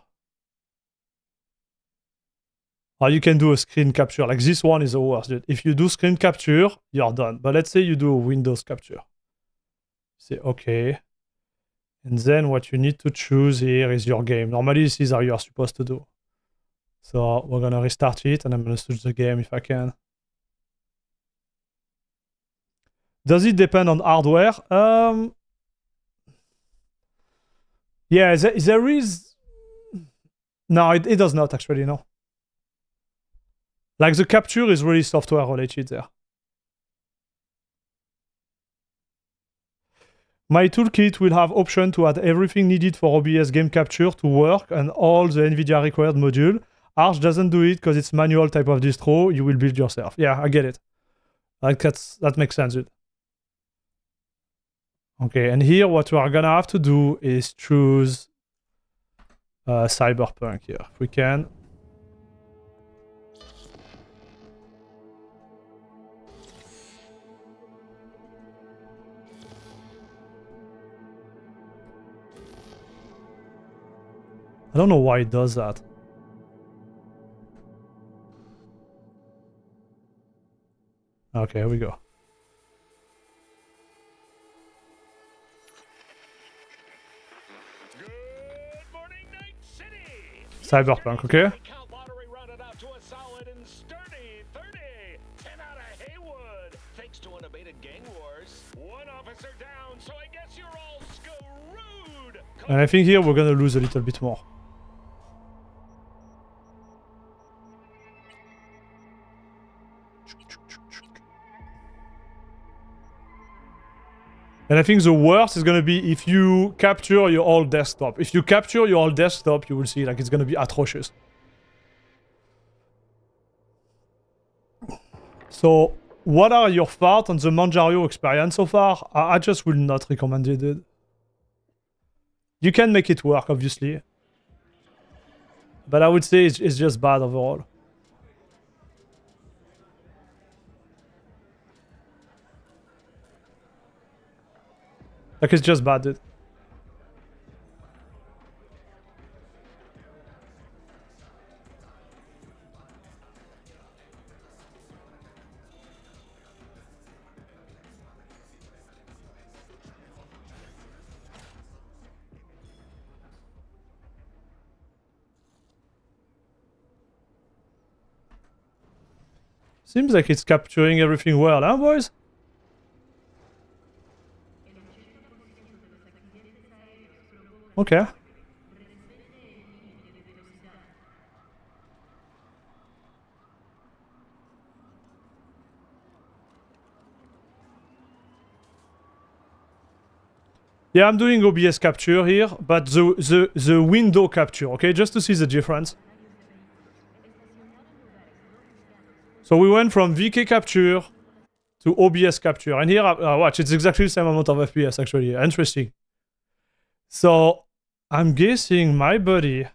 Or you can do a screen capture. Like this one is the worst. If you do screen capture, you're done. But let's say you do a Windows capture. Say OK. And then what you need to choose here is your game. Normally this is how you're supposed to do. So we're going to restart it and I'm going to switch the game if I can. Does it depend on hardware? Yeah, there is... No, it does not actually, no. Like the capture is really software related there. My toolkit will have option to add everything needed for OBS game capture to work and all the NVIDIA required module. Arch doesn't do it because it's manual type of distro. You will build yourself. Yeah, I get it. Like that makes sense. Dude. Okay, and here what we are gonna have to do is choose Cyberpunk here, if we can. I don't know why it does that. Okay, here we go. Good morning, Night City. Cyberpunk, okay? Count lottery rounded out to a solid and sturdy 30. 10 out of Haywood. Thanks to unabated gang wars. One officer down, so I guess you're all screwed. And I think here we're gonna lose a little bit more. And I think the worst is gonna be if you capture your old desktop. If you capture your old desktop, you will see like it's gonna be atrocious. So, what are your thoughts on the Manjaro experience so far? I just will not recommend it. You can make it work, obviously. but I would say it's just bad overall. Like, it's just bad, dude. Seems like it's capturing everything well, huh, boys? Okay. Yeah, I'm doing OBS capture here, but the window capture, okay? Just to see the difference. So we went from VK capture to OBS capture. And here, watch, it's exactly the same amount of FPS, actually. Interesting. So I'm guessing my buddy,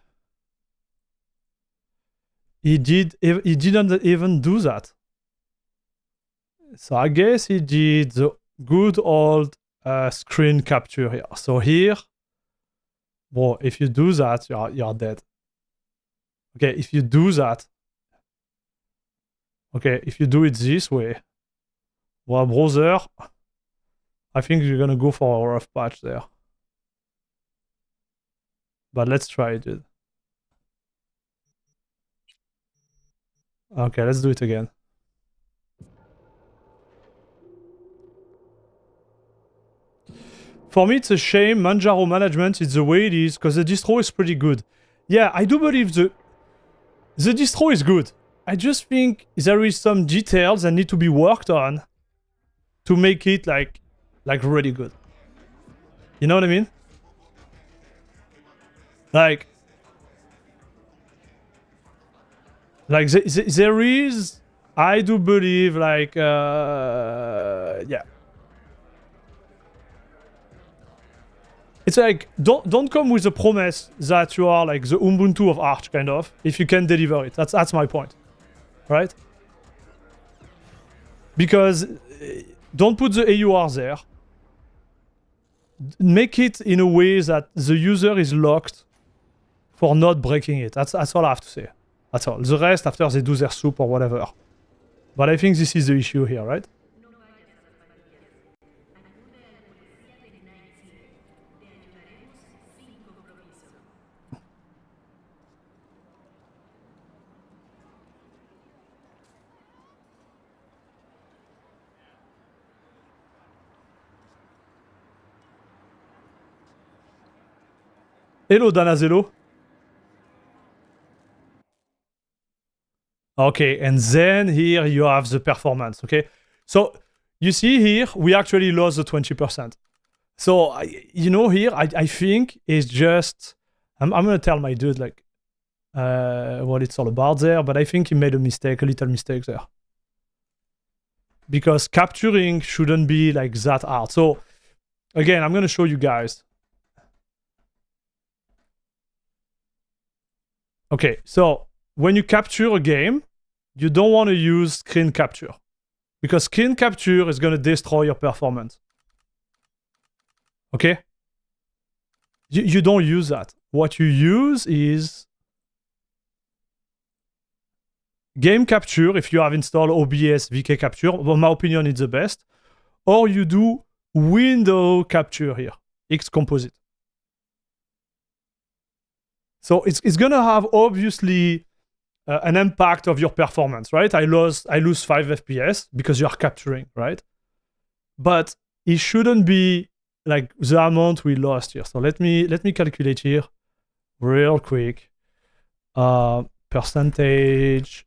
he didn't even do that. So I guess he did the good old screen capture here. So here, well, if you do that, you're dead. Okay, if you do that, okay, if you do it this way, well, browser, I think you're gonna go for a rough patch there. But let's try it, dude. Okay, let's do it again. For me, it's a shame Manjaro management is the way it is, because the distro is pretty good. Yeah, I do believe the distro is good. I just think there is some details that need to be worked on to make it like really good. You know what I mean? Like there is, I do believe, like yeah. It's like, don't come with the promise that you are like the Ubuntu of Arch, kind of, if you can deliver it. That's my point, right? Because don't put the AUR there. Make it in a way that the user is locked for not breaking it. That's all I have to say. That's all. The rest, after they do their soup or whatever. But I think this is the issue here, right? Hello, Danazelo. Okay, and then here you have the performance, okay? So, you see here, we actually lost the 20%. So, you know, here, I think it's just... I'm gonna tell my dude, like, what it's all about there, but I think he made a little mistake there. Because capturing shouldn't be, like, that hard. So, again, I'm gonna show you guys. Okay, so when you capture a game, you don't want to use screen capture, because screen capture is going to destroy your performance. Okay? You don't use that. What you use is game capture, if you have installed OBS VK capture. Well, in my opinion, it's the best. Or you do window capture here, X composite. So it's gonna have obviously an impact of your performance, right? I lose 5 FPS because you are capturing, right? But it shouldn't be like the amount we lost here. So let me calculate here real quick. Percentage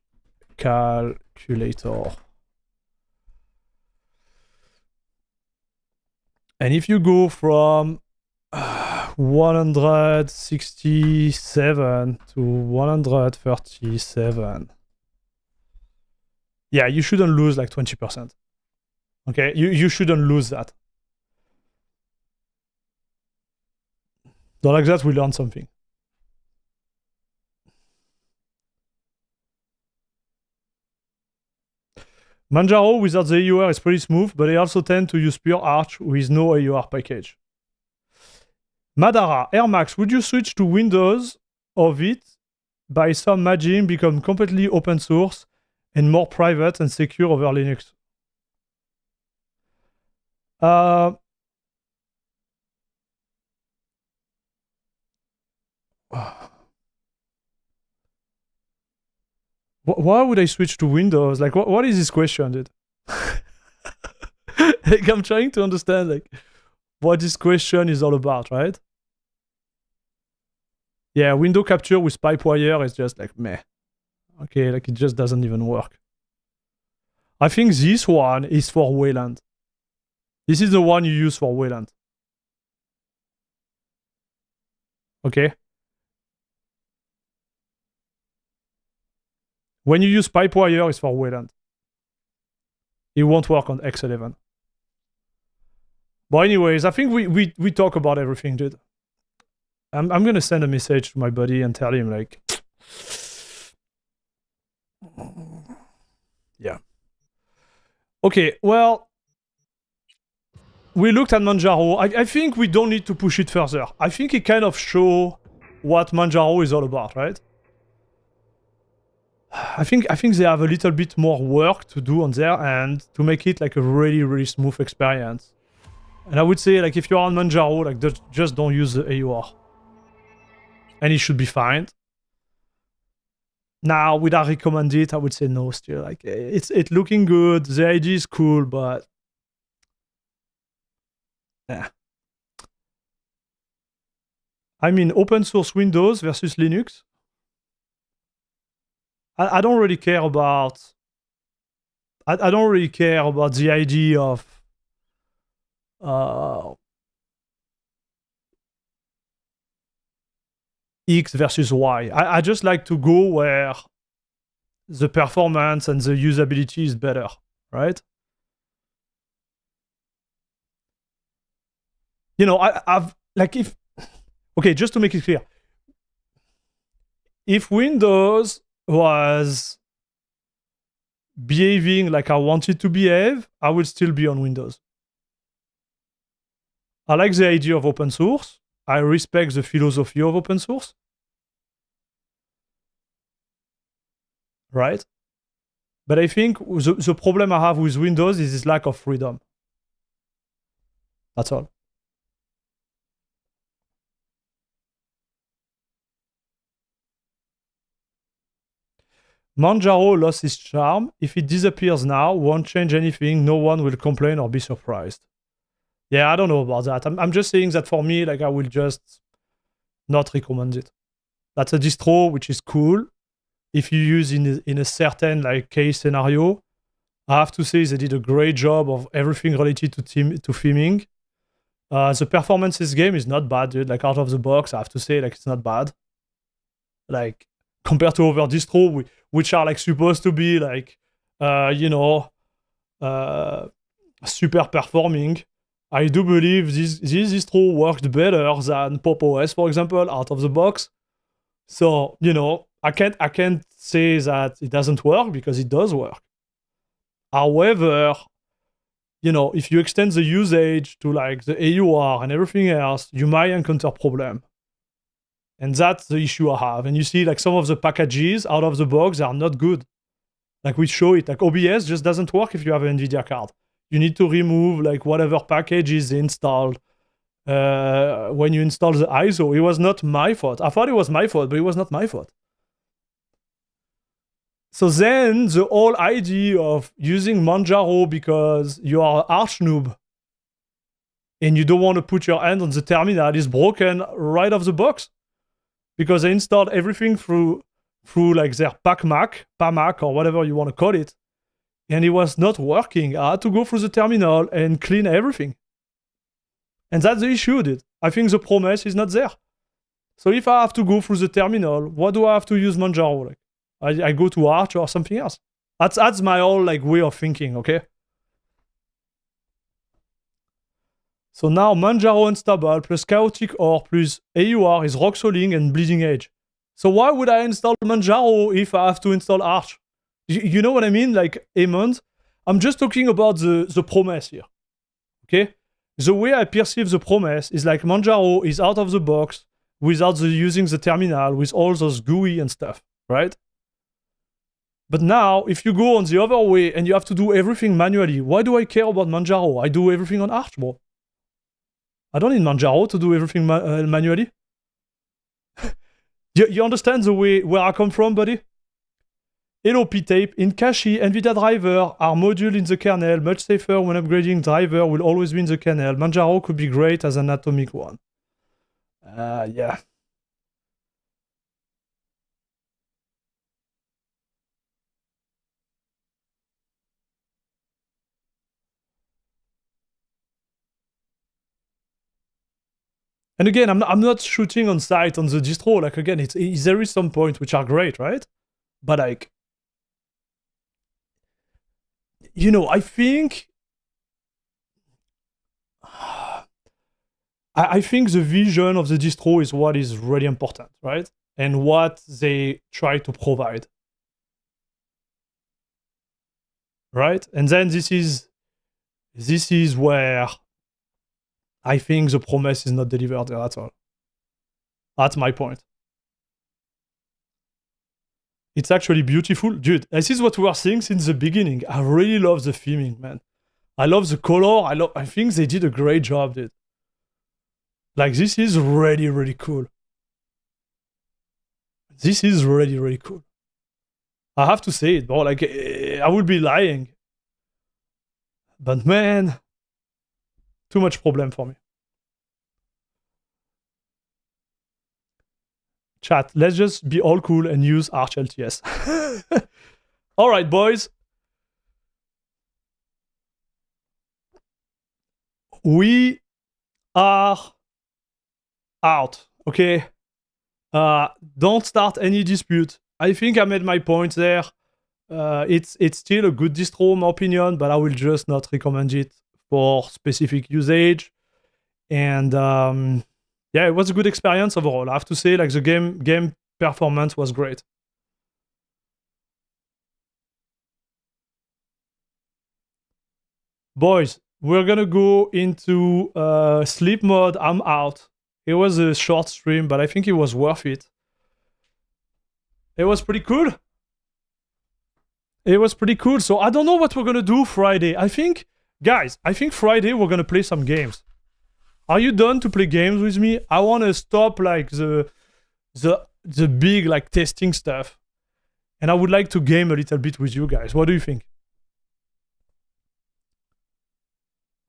calculator. And if you go from 167 to 137. Yeah, you shouldn't lose like 20%. Okay, you shouldn't lose that. So like that, we learned something. Manjaro without the AUR is pretty smooth, but they also tend to use pure Arch with no AUR package. Madara, Air Max, would you switch to Windows of it by some magic become completely open source and more private and secure over Linux? Why would I switch to Windows? Like, what is this question, dude? Like, I'm trying to understand, like, what this question is all about, right? Yeah, window capture with Pipewire is just like, meh. Okay, like, it just doesn't even work. I think this one is for Wayland. This is the one you use for Wayland. Okay? When you use Pipewire, it's for Wayland. It won't work on X11. But anyways, I think we talk about everything, dude. I'm gonna send a message to my buddy and tell him, like, yeah. Okay, well, we looked at Manjaro. I think we don't need to push it further. I think it kind of show what Manjaro is all about, right? I think they have a little bit more work to do on their end to make it like a really, really smooth experience. And I would say, like, if you're on Manjaro, like, just don't use the AUR. And it should be fine. Now, would I recommend it? I would say no still. Like, it's looking good. The idea is cool, but yeah. I mean, open source Windows versus Linux. I don't really care about. I don't really care about the idea of X versus Y. I just like to go where the performance and the usability is better, right? You know, I've like if okay, just to make it clear, if Windows was behaving like I want it to behave, I would still be on Windows. I like the idea of open source. I respect the philosophy of open source. Right? But I think the problem I have with Windows is this lack of freedom. That's all. Manjaro lost its charm. If it disappears now, won't change anything. No one will complain or be surprised. Yeah, I don't know about that. I'm just saying that for me, like, I will just not recommend it. That's a distro which is cool. If you use in a certain like case scenario, I have to say they did a great job of everything related to theming. The performance this game is not bad, dude. Like, out of the box, I have to say, like, it's not bad. Like, compared to other distro, which are like supposed to be like, super performing. I do believe this distro worked better than Pop OS, for example, out of the box. So, you know, I can't say that it doesn't work because it does work. However, you know, if you extend the usage to like the AUR and everything else, you might encounter problem. And that's the issue I have. And you see, like, some of the packages out of the box are not good. Like, we show it. Like, OBS just doesn't work if you have an NVIDIA card. You need to remove, like, whatever package is installed when you install the ISO. It was not my fault. I thought it was my fault, but it was not my fault. So then the whole idea of using Manjaro because you are an arch noob and you don't want to put your hand on the terminal is broken right off the box. Because they installed everything through like their PAMAC, or whatever you want to call it. And it was not working. I had to go through the terminal and clean everything. And that's the issue, dude. I think the promise is not there. So if I have to go through the terminal, what do I have to use Manjaro? Like, I go to Arch or something else. That's my whole like way of thinking, okay? So now Manjaro unstable plus chaotic ore plus AUR is rock solid and bleeding edge. So why would I install Manjaro if I have to install Arch? You know what I mean? Like, Amond, I'm just talking about the promise here. Okay? The way I perceive the promise is like Manjaro is out of the box without using the terminal with all those GUI and stuff, right? But now, if you go on the other way and you have to do everything manually, why do I care about Manjaro? I do everything on Arch, bro. I don't need Manjaro to do everything manually. you understand the way where I come from, buddy? Hello, P-Tape. In cache, NVIDIA driver are module in the kernel, much safer when upgrading. Driver will always be in the kernel. Manjaro could be great as an atomic one. Yeah. And again, I'm not shooting on sight on the distro. Like, again, there is some points which are great, right? But like, you know, I think I think the vision of the distro is what is really important, right? And what they try to provide. Right? And then this is where I think the promise is not delivered at all. That's my point. It's actually beautiful. Dude, this is what we were seeing since the beginning. I really love the theming, man. I love the color. I think they did a great job, dude. Like, this is really, really cool. This is really, really cool. I have to say it, bro. Like, I would be lying. But man, too much problem for me. Chat, let's just be all cool and use Arch LTS. All right, boys. We are out, okay? Don't start any dispute. I think I made my point there. It's still a good distro, in my opinion, but I will just not recommend it for specific usage. And yeah, it was a good experience overall. I have to say, like, the game performance was great. Boys, we're gonna go into sleep mode. I'm out. It was a short stream, but I think it was worth it. It was pretty cool. It was pretty cool. So I don't know what we're gonna do Friday. Guys, I think Friday we're gonna play some games. Are you done to play games with me? I want to stop like the big like testing stuff, and I would like to game a little bit with you guys. What do you think?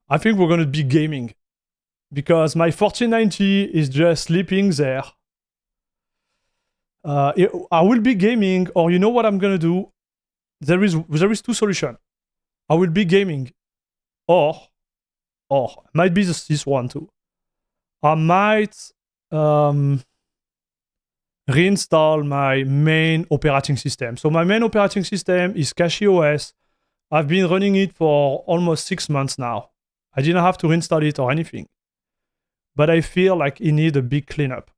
I think we're gonna be gaming because my 4090 is just sleeping there. I will be gaming, or you know what I'm gonna do? There is two solutions. I will be gaming, or might be this one too. I might reinstall my main operating system. So my main operating system is CachyOS. I've been running it for almost 6 months now. I didn't have to reinstall it or anything. But I feel like it needs a big cleanup.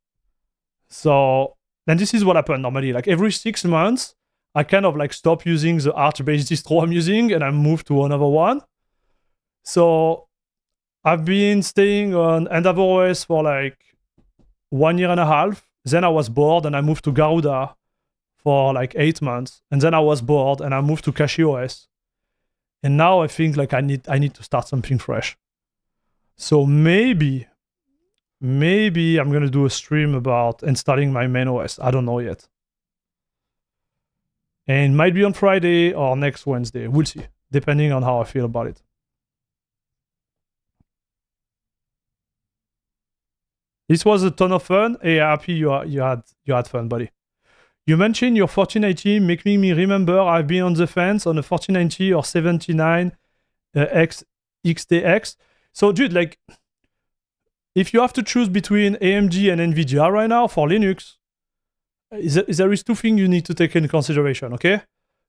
So, and this is what happened normally. Like every 6 months, I kind of like stop using the Arch-based distro I'm using and I move to another one. So I've been staying on EndeavourOS for like 1 year and a half. Then I was bored and I moved to Garuda for like 8 months. And then I was bored and I moved to CachyOS. And now I think like I need to start something fresh. So maybe I'm gonna do a stream about installing my main OS. I don't know yet. And might be on Friday or next Wednesday. We'll see, depending on how I feel about it. This was a ton of fun. Hey, happy you had fun, buddy. You mentioned your 4090, making me remember I've been on the fence on a 4090 or 79 X XTX. So, dude, like, if you have to choose between AMD and NVIDIA right now for Linux, there is two things you need to take into consideration, okay?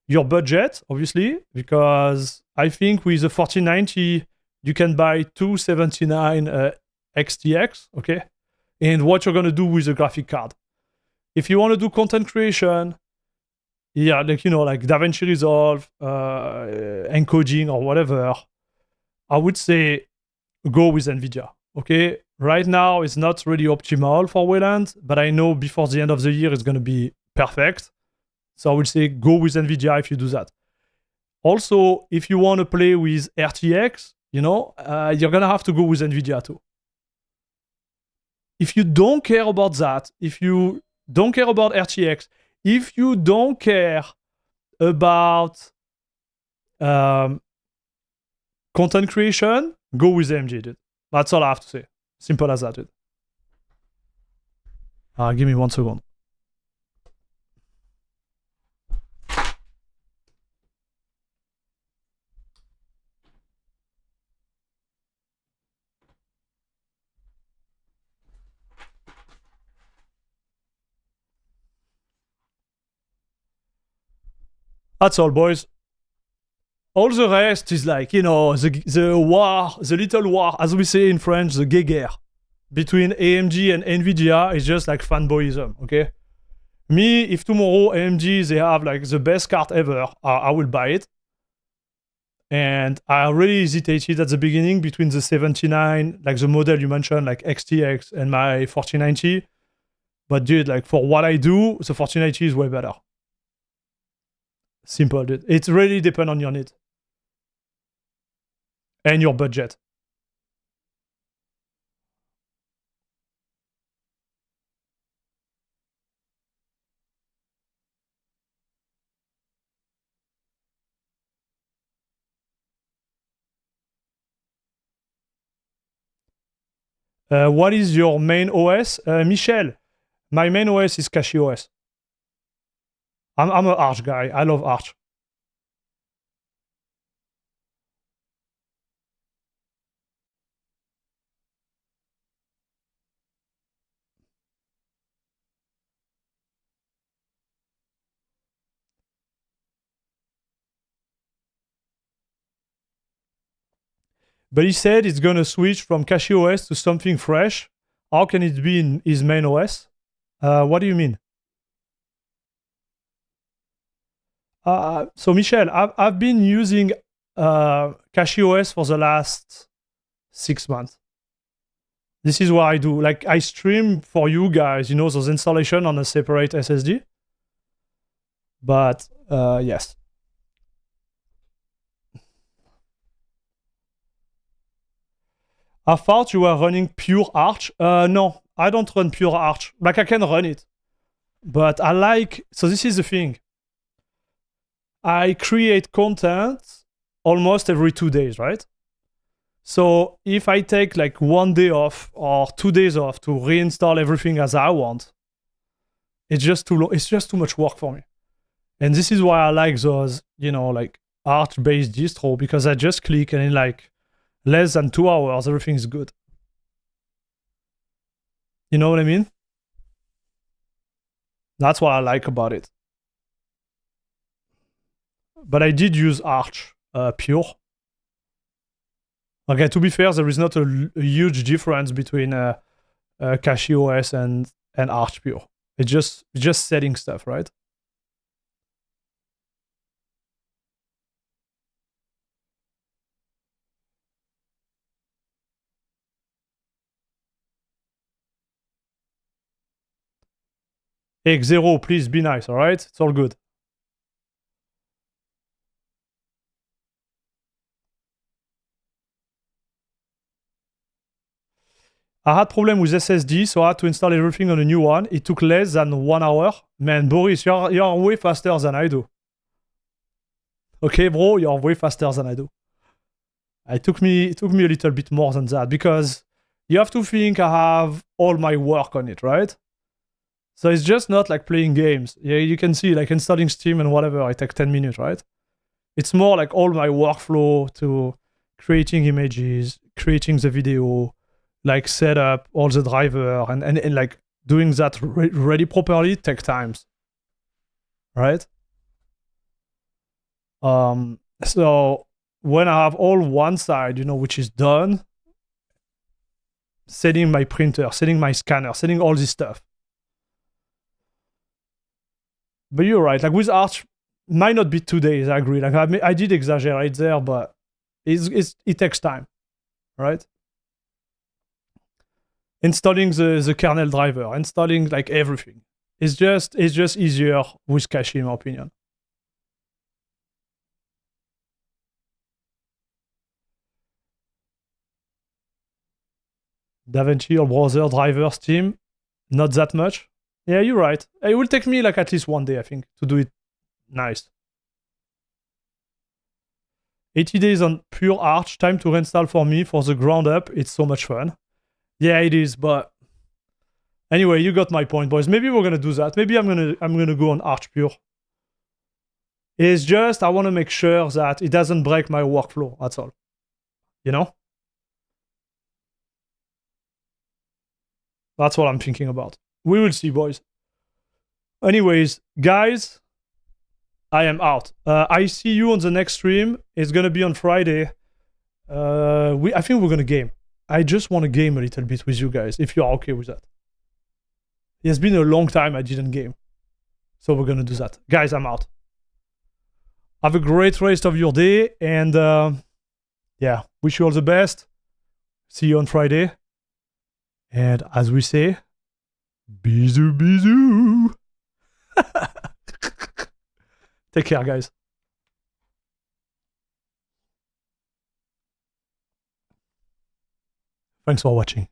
Your budget, obviously, because I think with the 4090, you can buy two 79 XTX, okay? And what you're going to do with the graphic card. If you want to do content creation, yeah, like, you know, like DaVinci Resolve, encoding or whatever, I would say go with NVIDIA. Okay, right now it's not really optimal for Wayland, but I know before the end of the year it's going to be perfect. So I would say go with NVIDIA if you do that. Also, if you want to play with RTX, you know, you're going to have to go with NVIDIA too. If you don't care about that, if you don't care about RTX, if you don't care about content creation, go with AMD, dude. That's all I have to say. Simple as that, dude. Give me 1 second. That's all, boys. All the rest is like, you know, the war, the little war, as we say in French, the guerre between AMD and NVIDIA is just like fanboyism, okay? Me, if tomorrow AMD, they have like the best card ever, I will buy it. And I really hesitated at the beginning between the 79, like the model you mentioned, like XTX, and my 4090. But dude, like for what I do, the 4090 is way better. Simple, dude. It really depends on your need and your budget. What is your main OS? Michel, my main OS is CachyOS. I'm an Arch guy. I love Arch. But he said it's gonna switch from CachyOS to something fresh. How can it be in his main OS? What do you mean? So Michel, I've been using CachyOS for the last 6 months. This is what I do. Like I stream for you guys, you know, those installation on a separate SSD. But yes. I thought you were running pure Arch. No, I don't run pure Arch. Like I can run it. But I like, so this is the thing. I create content almost every 2 days, right? So if I take like 1 day off or 2 days off to reinstall everything as I want, it's just too long. It's just too much work for me. And this is why I like those, you know, like Arch-based distro, because I just click and in like less than 2 hours, everything is good. You know what I mean? That's what I like about it. But I did use Arch pure. Okay, to be fair, there is not a huge difference between CachyOS and Arch pure. It's just setting stuff, right? Hey, Xero, please be nice, all right? It's all good. I had problem with SSD, so I had to install everything on a new one. It took less than 1 hour. Man, Boris, you're way faster than I do. Okay, bro, you're way faster than I do. It took me a little bit more than that because you have to think I have all my work on it, right? So it's just not like playing games. Yeah, you can see like installing Steam and whatever, it takes 10 minutes, right? It's more like all my workflow to creating images, creating the video, like set up all the driver and like doing that ready properly take times, right? So when I have all one side, you know, which is done, setting my printer, setting my scanner, setting all this stuff, But you're right. Like with Arch, might not be 2 days. I agree. Like I did exaggerate there, but it takes time, right? Installing the kernel driver, installing like everything. It's just easier with cache, in my opinion. DaVinci or browser drivers team, not that much. Yeah, you're right. It will take me like at least 1 day, I think, to do it nice. 80 days on pure Arch, time to reinstall for me for the ground up. It's so much fun. Yeah, it is, but anyway, you got my point, boys. Maybe we're gonna do that. Maybe I'm gonna go on Arch pure. It's just I want to make sure that it doesn't break my workflow. That's all. You know? That's what I'm thinking about. We will see, boys. Anyways, guys, I am out. I see you on the next stream. It's gonna be on Friday. I think we're gonna game. I just want to game a little bit with you guys, if you are okay with that. It has been a long time I didn't game. So we're gonna do that. Guys, I'm out. Have a great rest of your day, and yeah, wish you all the best. See you on Friday. And as we say, bisous, bisous. Take care, guys. Thanks for watching.